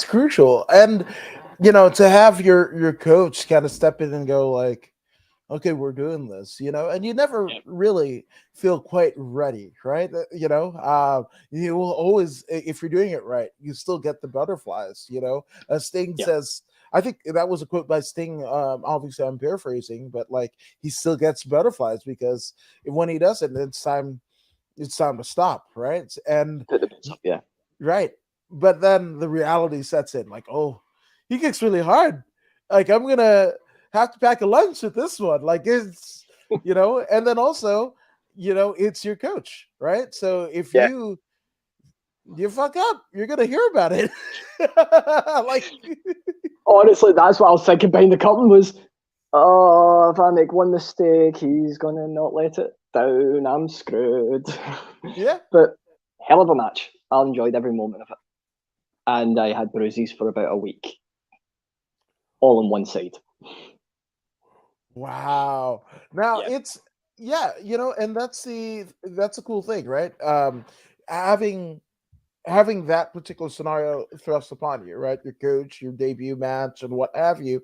crucial, and to have your coach kind of step in and go like, okay, we're doing this, and you never Yeah, really feel quite ready, right? You will always, if you're doing it right, you still get the butterflies, as Sting yeah, says, I think that was a quote by Sting. Obviously, I'm paraphrasing, but like he still gets butterflies because when he doesn't, it's time to stop, right? And Put the boots up, yeah. right, but then the reality sets in, like, oh, he kicks really hard. Like I'm gonna have to pack a lunch with this one. Like it's and then also, it's your coach, right? So if Yeah. you fuck up, you're gonna hear about it. Like Honestly, that's what I was thinking behind the curtain was, oh, if I make one mistake, he's gonna not let it down. I'm screwed. yeah. But hell of a match. I enjoyed every moment of it, and I had bruises for about a week, all on one side. Wow. Now Yeah, it's yeah, and that's a cool thing, right? Having having that particular scenario thrust upon you, right? Your coach, your debut match, and what have you,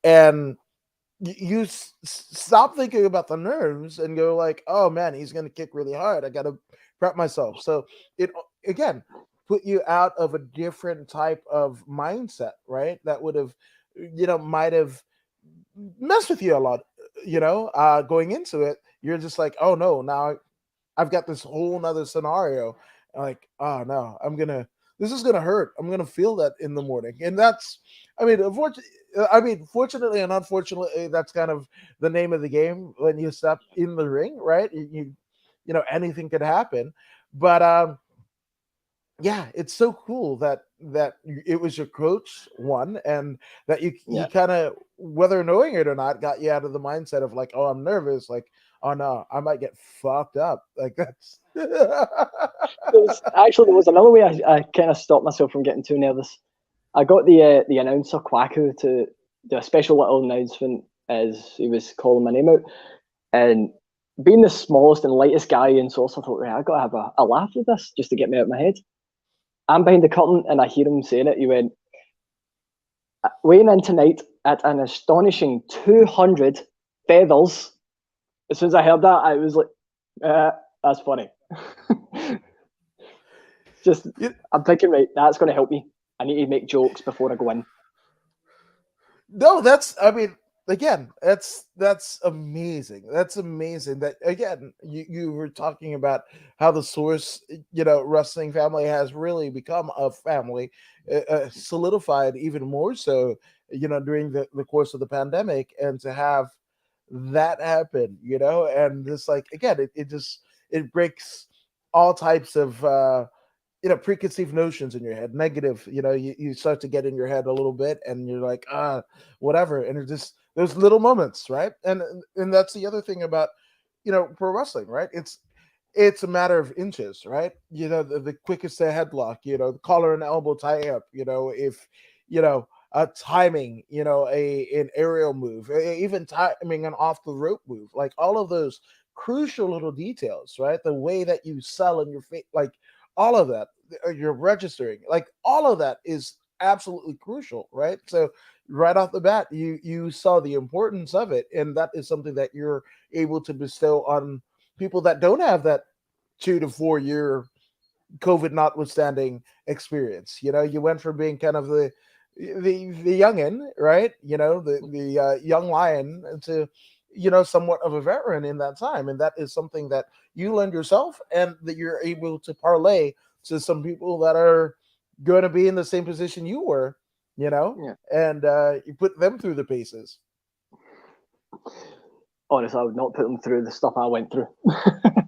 and you stop thinking about the nerves and go like, oh man, he's gonna kick really hard. I gotta prep myself. So it again put you out of a different type of mindset, right? That would have, might have messed with you a lot. Going into it, you're just like, oh no, now I've got this whole nother scenario. Like, oh no, this is gonna hurt. I'm gonna feel that in the morning, and that's, I mean, fortunately and unfortunately, that's kind of the name of the game when you step in the ring, right? Anything could happen, but yeah, it's so cool that it was your coach one, and that you yeah. kind of, whether knowing it or not, got you out of the mindset of like, oh, I'm nervous, like, oh no, I might get fucked up, like that's There was another way I kind of stopped myself from getting too nervous. I got the announcer Quacko to do a special little announcement as he was calling my name out, and being the smallest and lightest guy in Source, I thought, right, I got to have a laugh with this just to get me out of my head. I'm behind the curtain and I hear him saying it. He went, weighing in tonight at an astonishing 200 feathers. As soon as I heard that, I was like, that's funny. Just, you, I'm thinking, right, that's going to help me. I need to make jokes before I go in. no, that's, I mean, again, that's amazing. That's amazing that, again, you were talking about how the Source, wrestling family has really become a family, solidified even more so, during the course of the pandemic, and to have that happen, and just like, again, it just, it breaks all types of preconceived notions in your head, negative, you start to get in your head a little bit, and you're like, whatever, and it just, those little moments, right? And that's the other thing about, pro wrestling, right? It's a matter of inches, right? The quickest a headlock, the collar and elbow tie up, if a timing, an aerial move, even timing an off the rope move, like all of those crucial little details, right? The way that you sell in your face, like all of that, you're registering, like all of that is absolutely crucial, right? So right off the bat, you saw the importance of it, and that is something that you're able to bestow on people that don't have that 2 to 4 year COVID notwithstanding experience. You went from being kind of the youngin, right? The young lion, to somewhat of a veteran in that time, and that is something that you lend yourself, and that you're able to parlay to some people that are going to be in the same position you were, Yeah. and you put them through the paces. Honestly, I would not put them through the stuff I went through.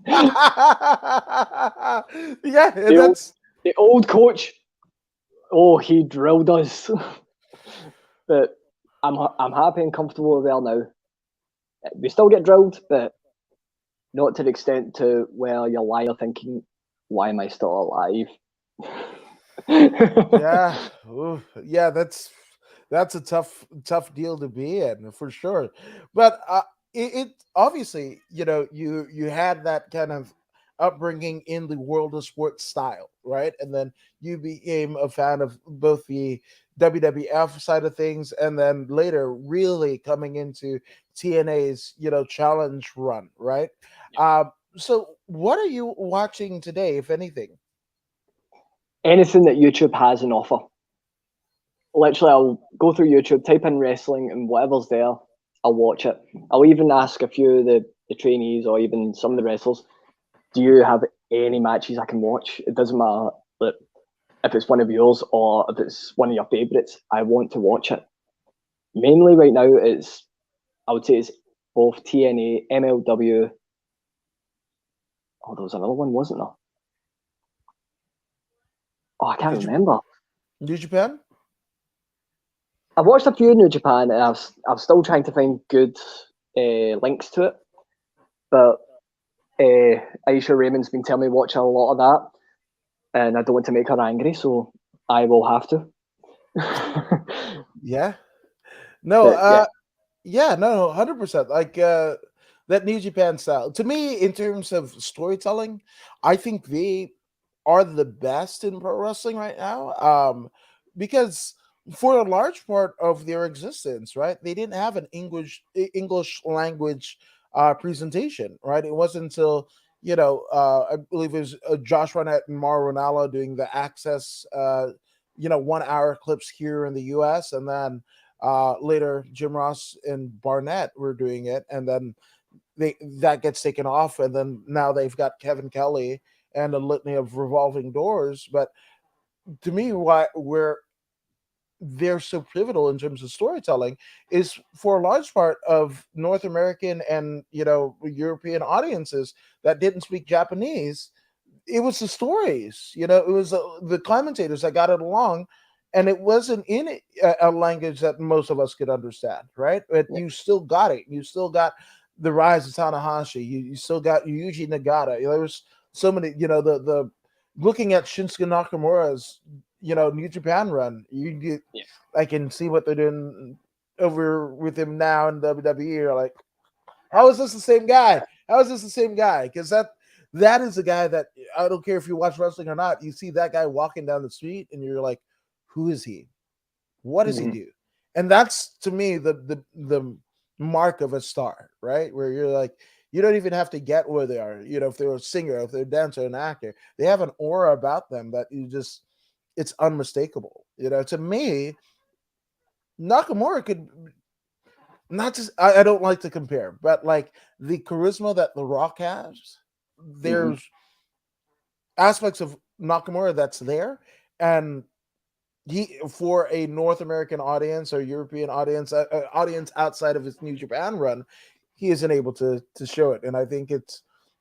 Yeah, and the old, that's the old coach, oh, he drilled us. But I'm happy and comfortable with now. We still get drilled, but not to the extent to where you're lying thinking, why am I still alive? yeah, ooh, yeah, that's a tough deal to be in for sure. But it obviously, you had that kind of upbringing in the world of sports style, right? And then you became a fan of both the WWF side of things, and then later really coming into TNA's challenge run, right? So what are you watching today, if anything? Anything that YouTube has an offer. literally, I'll go through YouTube, type in wrestling, and whatever's there, I'll watch it. I'll even ask a few of the trainees or even some of the wrestlers, do you have any matches I can watch? It doesn't matter like, if it's one of yours or if it's one of your favourites. I want to watch it. Mainly right now, I would say it's both TNA, MLW. Oh, there was another one, wasn't there? Oh, I can't Did you remember. New Japan? I've watched a few in New Japan, and I'm still trying to find good links to it. But Aisha Raymond's been telling me watch a lot of that, and I don't want to make her angry, so I will have to. Yeah. No, But yeah, yeah, no, 100%. Like that New Japan style. To me, in terms of storytelling, I think they are the best in pro wrestling right now. Because for a large part of their existence, right, they didn't have an English language presentation, right? It wasn't until I believe it was Josh Barnett and Mauro Ranallo doing the Access, 1 hour clips here in the U.S. and then later Jim Ross and Barnett were doing it, and then that gets taken off, and then now they've got Kevin Kelly and a litany of revolving doors. But to me, why where they're so pivotal in terms of storytelling is for a large part of North American and European audiences that didn't speak Japanese. It was the stories, it was the commentators that got it along, and it wasn't in a language that most of us could understand, right? But yeah, you still got it. You still got the rise of Tanahashi. You still got Yuji Nagata. There was so many, the looking at Shinsuke Nakamura's, New Japan run. yeah, I can see what they're doing over with him now in WWE. You're like, how is this the same guy? How is this the same guy? Because that is a guy that I don't care if you watch wrestling or not. You see that guy walking down the street, and you're like, who is he? What does he mm-hmm. do? And that's to me the mark of a star, right? Where you're like, you don't even have to get where they are. If they're a singer, if they're a dancer, an actor, they have an aura about them that it's unmistakable. To me, Nakamura could not just I don't like to compare, but like the charisma that The Rock has, Mm-hmm. there's aspects of Nakamura that's there, and he for a North American audience or European audience outside of his New Japan run, he isn't able to show it, and I think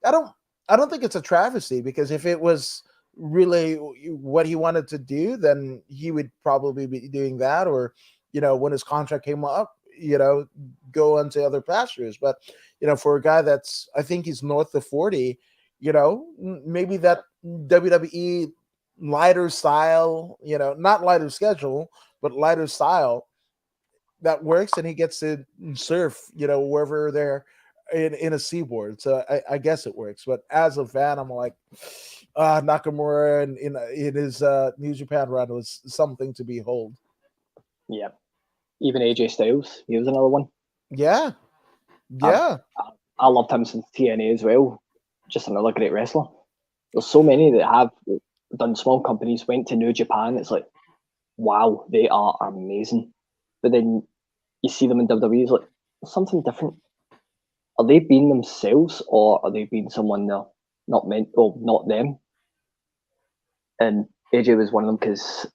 I don't I don't think it's a travesty because if it was really what he wanted to do, then he would probably be doing that, or when his contract came up, go onto other pastures. But for a guy that's I think he's north of 40, maybe that WWE lighter style, not lighter schedule, but lighter style that works, and he gets to surf, wherever they're in a seaboard. So I guess it works. But as a fan, I'm like, Nakamura in his New Japan run was something to behold. Yeah. Even AJ Styles, he was another one. Yeah, I, yeah. I loved him since TNA as well. Just another great wrestler. There's so many that have done small companies, went to New Japan. It's like, wow, they are amazing. But then you see them in WWE, it's like, something different. Are they being themselves or are they being someone they're not meant, or not them? And AJ was one of them because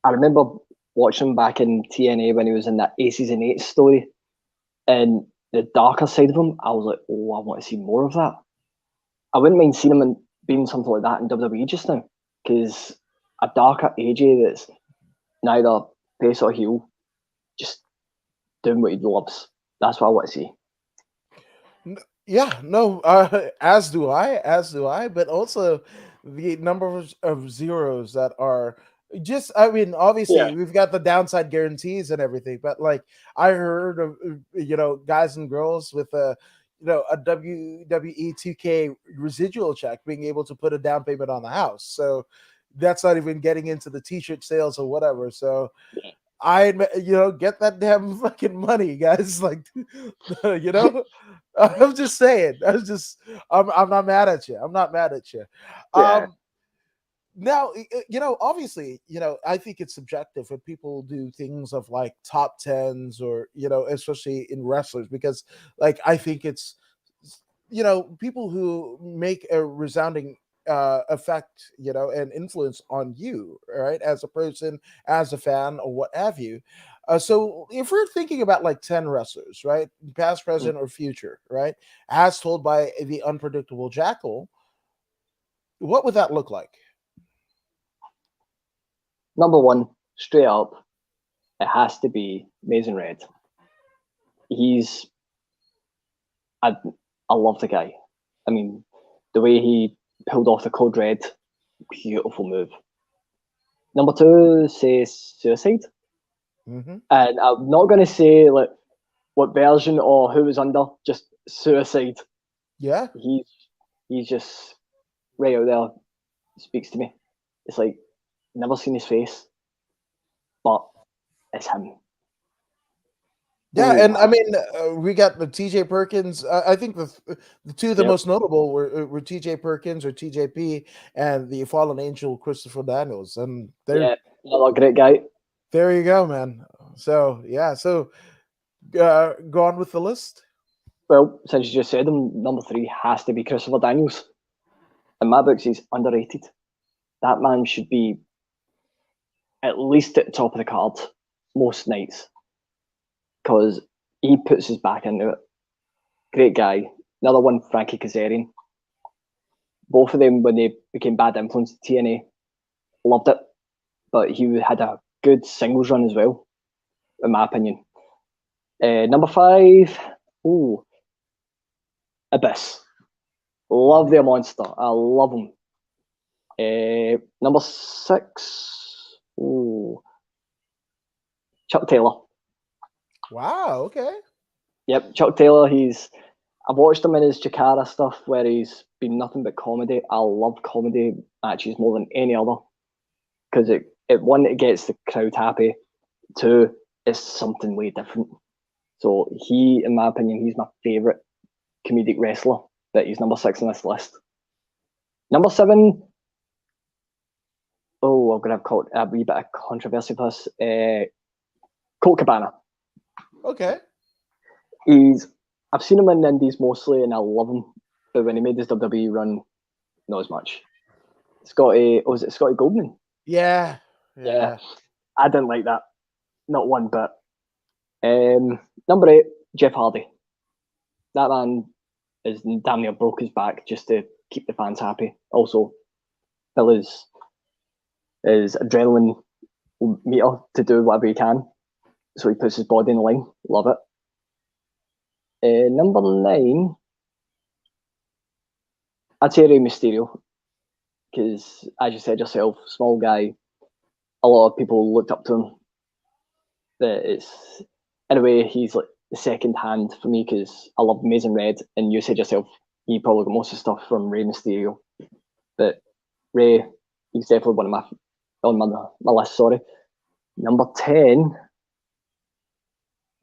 I remember watching him back in TNA when he was in that Aces and Eights story. And the darker side of him, I was like, oh, I want to see more of that. I wouldn't mind seeing him being something like that in WWE just now, because a darker AJ that's neither face or heel, just doing what he loves. That's what I want to see. Yeah, no, as do I, but also the number of zeros that are just, I mean, Yeah, obviously we've got the downside guarantees and everything, but like I heard of, guys and girls with a WWE 2K residual check being able to put a down payment on the house. So that's not even getting into the t-shirt sales or whatever. So yeah, get that damn fucking money, guys. Like, you know, I'm just saying. I'm not mad at you. I'm not mad at you. yeah. Um, Now, obviously, I think it's subjective when people do things of like top tens or, especially in wrestlers, because like I think it's, people who make a resounding effect, and influence on you, right, as a person, as a fan, or what have you. So if we're thinking about like 10 wrestlers, right, past, Mm. present, or future, right, as told by the Unpredictable Jackal, what would that look like? Number one, straight up, it has to be Mason Red. He's I I love the guy. I mean, the way he pulled off the Code Red, beautiful move. Number two, say Suicide, Hmm. and I'm not gonna say like what version or who was under, just Suicide. Yeah. He's he's just right out there. Speaks to me. It's like never seen his face, but it's him. Yeah, and I Oh, mean, we got the TJ Perkins. I think the two of the yep, most notable were TJ Perkins or TJP and the fallen angel Christopher Daniels, and yeah, another great guy. there you go, man. So yeah, so go on with the list. Well, since you just said him, number three has to be Christopher Daniels. In my books, he's underrated. That man should be at least at the top of the card most nights because he puts his back into it. Great guy. Another one, Frankie Kazarian. Both of them, when they became bad influence at TNA, loved it. But he had a good singles run as well, in my opinion. Number five, ooh, Abyss. Love their monster. I love him. Number six, ooh, Chuck Taylor. Wow. Okay. Yep, Chuck Taylor. I've watched him in his Chikara stuff where he's been nothing but comedy. I love comedy matches more than any other because it one, it gets the crowd happy. Two, it's something way different. So he, in my opinion, he's my favourite comedic wrestler. But he's number six on this list. Number seven, oh, I'm gonna have caught a wee bit of controversy for this. Colt Cabana. Okay. He's I've seen him in indies mostly, and I love him. But when he made his WWE run, not as much. Was it Scotty Goldman? Yeah. Yeah, Yeah. I didn't like that. Not one bit. Number eight, Jeff Hardy. That man is damn near broke his back just to keep the fans happy. Also, fill his adrenaline meter to do whatever he can. So he puts his body in the line. Love it. Number nine, I'd say Rey Mysterio. Because, as you said yourself, small guy, a lot of people looked up to him. But it's, in a way, he's like the second hand for me because I love Amazing Red. And you said yourself, he probably got most of the stuff from Rey Mysterio. But Ray, he's definitely one of on my list, sorry. Number 10,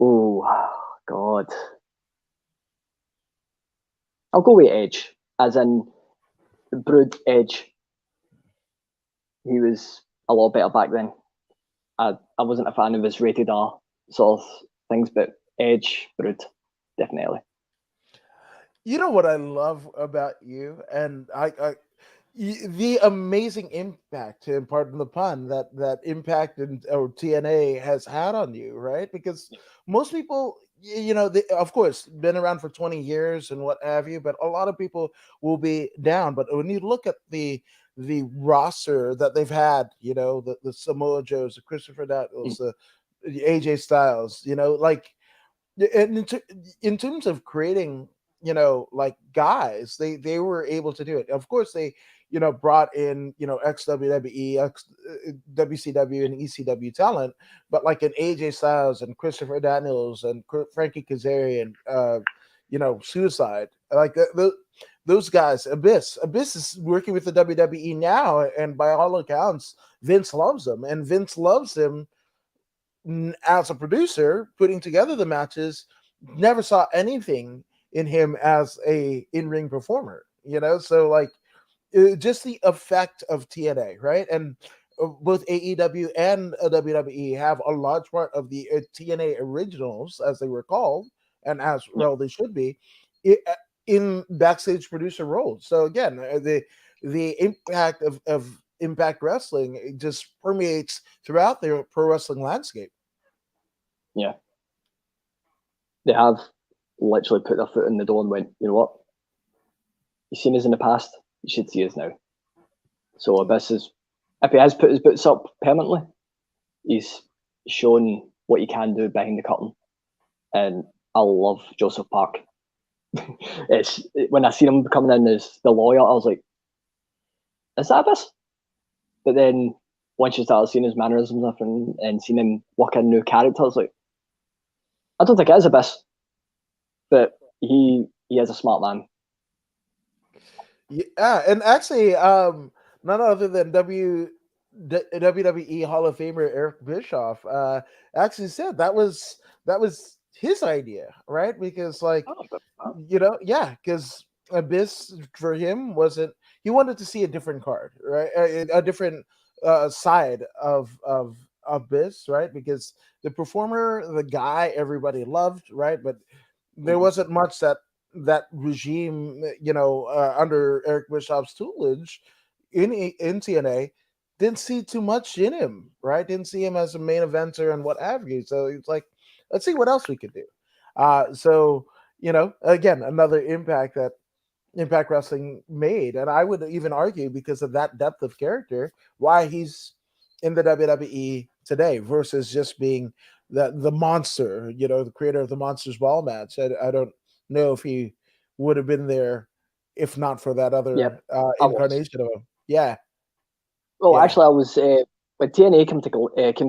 oh, God. I'll go with Edge, as in Brood Edge. He was a lot better back then. I wasn't a fan of his rated R sort of things, but Edge, Brood, definitely. You know what I love about you, and the amazing impact, and pardon the pun, that impact and or TNA has had on you, right? Because most people, they, of course, been around for 20 years and what have you, but a lot of people will be down. But when you look at the roster that they've had, the Samoa Joes, the Christopher Daniels, the AJ Styles, like, and in terms of creating, like guys, they were able to do it. Of course, they brought in ex WWE, ex WCW, and ECW talent, but like an AJ Styles and Christopher Daniels and Frankie Kazarian, Suicide, like those guys. Abyss is working with the WWE now, and by all accounts, Vince loves them, and Vince loves him as a producer putting together the matches. Never saw anything in him as a in-ring performer, so like just the effect of TNA, right? And both AEW and WWE have a large part of the TNA originals, as they were called, and as Yeah. well they should be, in backstage producer roles. So again, the impact of Impact Wrestling, it just permeates throughout the pro wrestling landscape. Yeah. They have literally put their foot in the door and went, you know what? You've seen us in the past, you should see us now. So if he has put his boots up permanently, he's shown what he can do behind the curtain. And I love Joseph Park. When I seen him coming in as the lawyer, I was like, is that Abyss? But then once you start seeing his mannerisms and seeing him work in new characters, like, I don't think it is Abyss, but he is a smart man. Yeah, and actually, none other than WWE Hall of Famer Eric Bischoff actually said that was his idea, right? Because like, yeah, because Abyss for him wasn't. He wanted to see a different card, right? A different side of Abyss, right? Because the performer, the guy, everybody loved, right? But there wasn't much that regime, under Eric Bischoff's tutelage in TNA, didn't see too much in him, right? Didn't see him as a main eventer and what have you. So it's like, let's see what else we could do. So again, another impact that Impact Wrestling made, and I would even argue because of that depth of character, why he's in the WWE today versus just being the monster, the creator of the Monsters Ball match. I don't know if he would have been there if not for that Yeah, other I was. incarnation of him. Yeah, Well, yeah. actually, I was when TNA came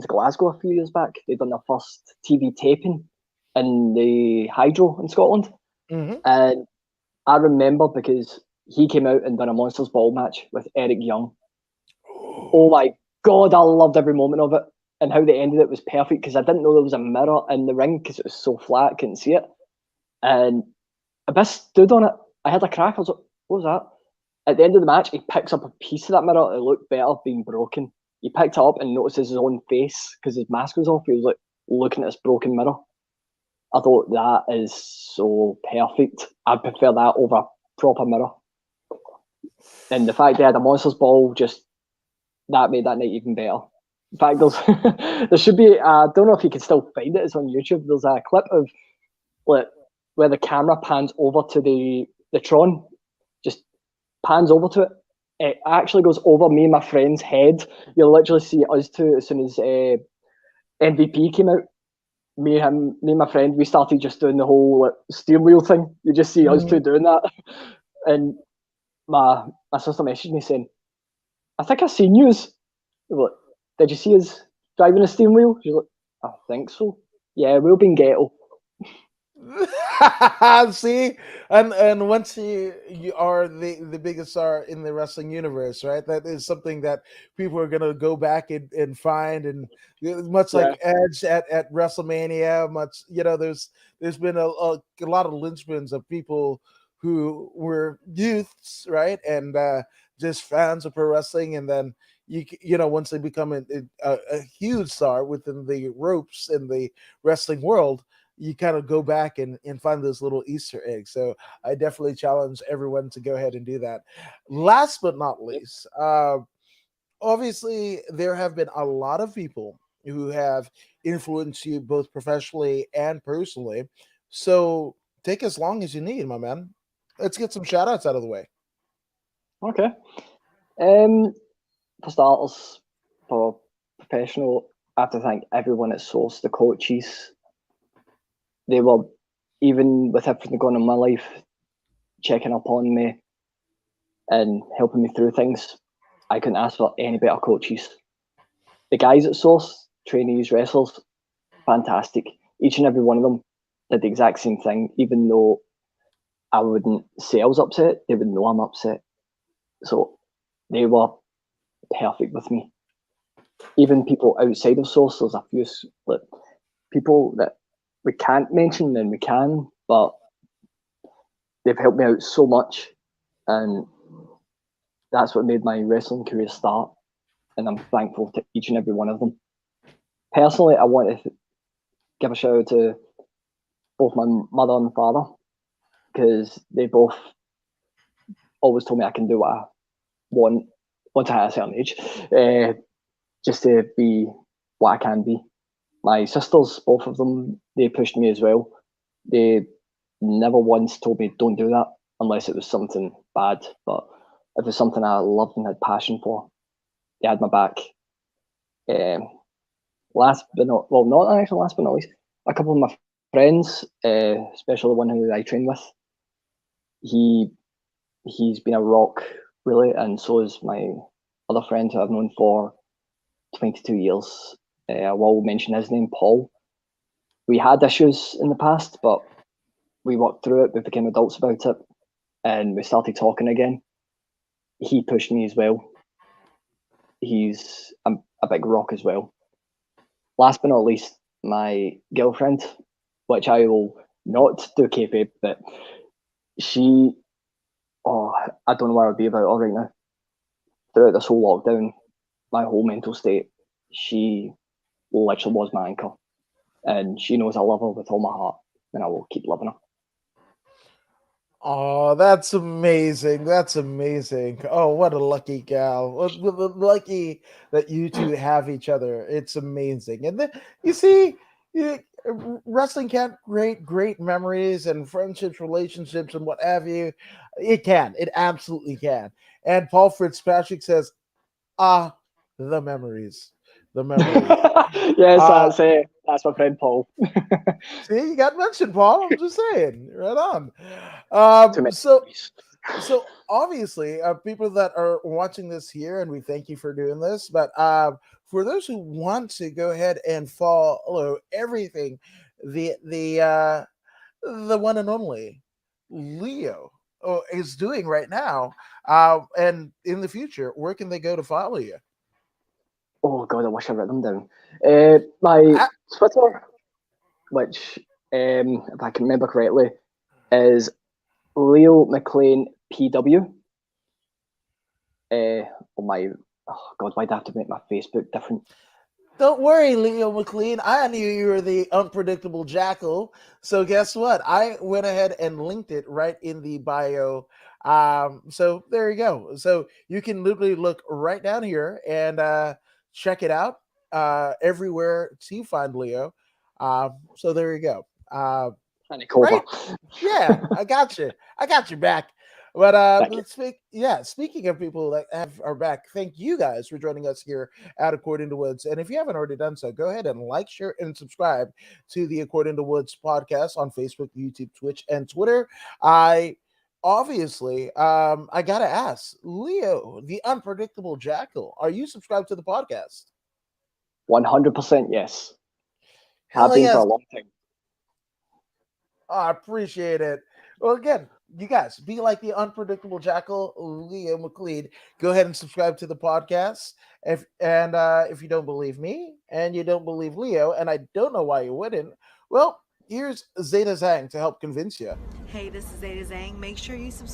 to Glasgow a few years back. They'd done their first TV taping in the Hydro in Scotland, Hmm. and I remember because he came out and done a Monsters Ball match with Eric Young. Oh my god, I loved every moment of it, and how they ended it was perfect because I didn't know there was a mirror in the ring because it was so flat, I couldn't see it. And Abyss stood on it. I had a crack. I was like, what was that? At the end of the match, he picks up a piece of that mirror. It looked better being broken. He picked it up and notices his own face because his mask was off. He was like looking at this broken mirror. I thought that is so perfect. I prefer that over a proper mirror. And the fact they had a monsters ball, just that made that night even better. In fact, there should be. I don't know if you can still find it. It's on YouTube. There's a clip of like where the camera pans over to the Tron, just pans over to it. It actually goes over me and my friend's head. You'll literally see us two as soon as MVP came out. Me and my friend, we started just doing the whole steering wheel thing. You just see us two Hmm. doing that, and my sister messaged me saying, "I think I've seen you." Like, did you see us driving a steering wheel? She's like, "I think so." Yeah, we'll be in ghetto. See, and once you are the biggest star in the wrestling universe, right? That is something that people are gonna go back and find, and much Yeah, like Edge at WrestleMania, much there's been a lot of lynchpins of people who were youths, right, and just fans of pro wrestling, and then once they become a huge star within the ropes in the wrestling world, you kind of go back and find those little Easter eggs. So I definitely challenge everyone to go ahead and do that. Last but not yep. least, obviously there have been a lot of people who have influenced you both professionally and personally. So take as long as you need, my man. Let's get some shout outs out of the way. Okay. Um, for starters, for professional, I have to thank everyone at Source, the coaches. They were, even with everything going on in my life, checking up on me and helping me through things. I couldn't ask for any better coaches. The guys at Source, trainees, wrestlers, fantastic. Each and every one of them did the exact same thing, even though I wouldn't say I was upset, they would know I'm upset. So they were perfect with me. Even people outside of Source, there's a few like, people that we can't mention and we can, but they've helped me out so much. And That's what made my wrestling career start, and I'm thankful to each and every one of them. Personally, I want to give a shout out to both my mother and father because they both always told me I can do what I want once I hit a certain age, just to be what I can be. My sisters, both of them, they pushed me as well. They never once told me don't do that unless it was something bad. But if it's something I loved and had passion for, they had my back. Um, last but not well, not actually last but not least, a couple of my friends, especially the one who I train with, he he's been a rock really, and so is my other friend who I've known for 22 years. I will mention his name, Paul. We had issues in the past, but we worked through it. We became adults about it, and we started talking again. He pushed me as well. He's a big rock as well. Last but not least, my girlfriend, which I will not do kayfabe, but she, oh, I don't know where I'd be about her right now. Throughout this whole lockdown, my whole mental state, she literally was my anchor. And she knows I love her with all my heart, and I will keep loving her. Oh, that's amazing. That's amazing. Oh, what a lucky gal. Lucky that you two have each other. It's amazing. And then you see, you, wrestling can create great memories and friendships, relationships, and what have you. It can. It absolutely can. And Paul Fitzpatrick says, ah, the memories. The memories. Yes, Uh, that's my friend Paul. See, you got mentioned, Paul. I'm just saying. Right on. Too many So memories. obviously, people that are watching this here, and we thank you for doing this. But for those who want to go ahead and follow everything, the the one and only Leo is doing right now, and in the future, where can they go to follow you? Oh God, I wish I wrote them down. My I, Twitter, which, if I can remember correctly, is Leo McLean PW. On my, oh God, why'd I have to make my Facebook different? Don't worry, Leo McLean. I knew you were the unpredictable jackal. So guess what? I went ahead and linked it right in the bio. So there you go. So you can literally look right down here and check it out everywhere to find Leo. So there you go. Any Right? cover. Yeah, I got you. I got your back. But Thank you. let's speak. Yeah, speaking of people that have our back, thank you guys for joining us here at According to Woods. And if you haven't already done so, go ahead and like, share, and subscribe to the According to Woods podcast on Facebook, YouTube, Twitch, and Twitter. I obviously, I gotta ask, Leo, the unpredictable jackal, are you subscribed to the podcast? 100% yes. Have Hell been for yes. a long time. Oh, I appreciate it. Well, again, you guys be like the unpredictable jackal, Leo McLean. Go ahead and subscribe to the podcast. If you don't believe me and you don't believe Leo, and I don't know why you wouldn't, well, here's Zeta Zhang to help convince you. Hey, this is Zeta Zhang. Make sure you subscribe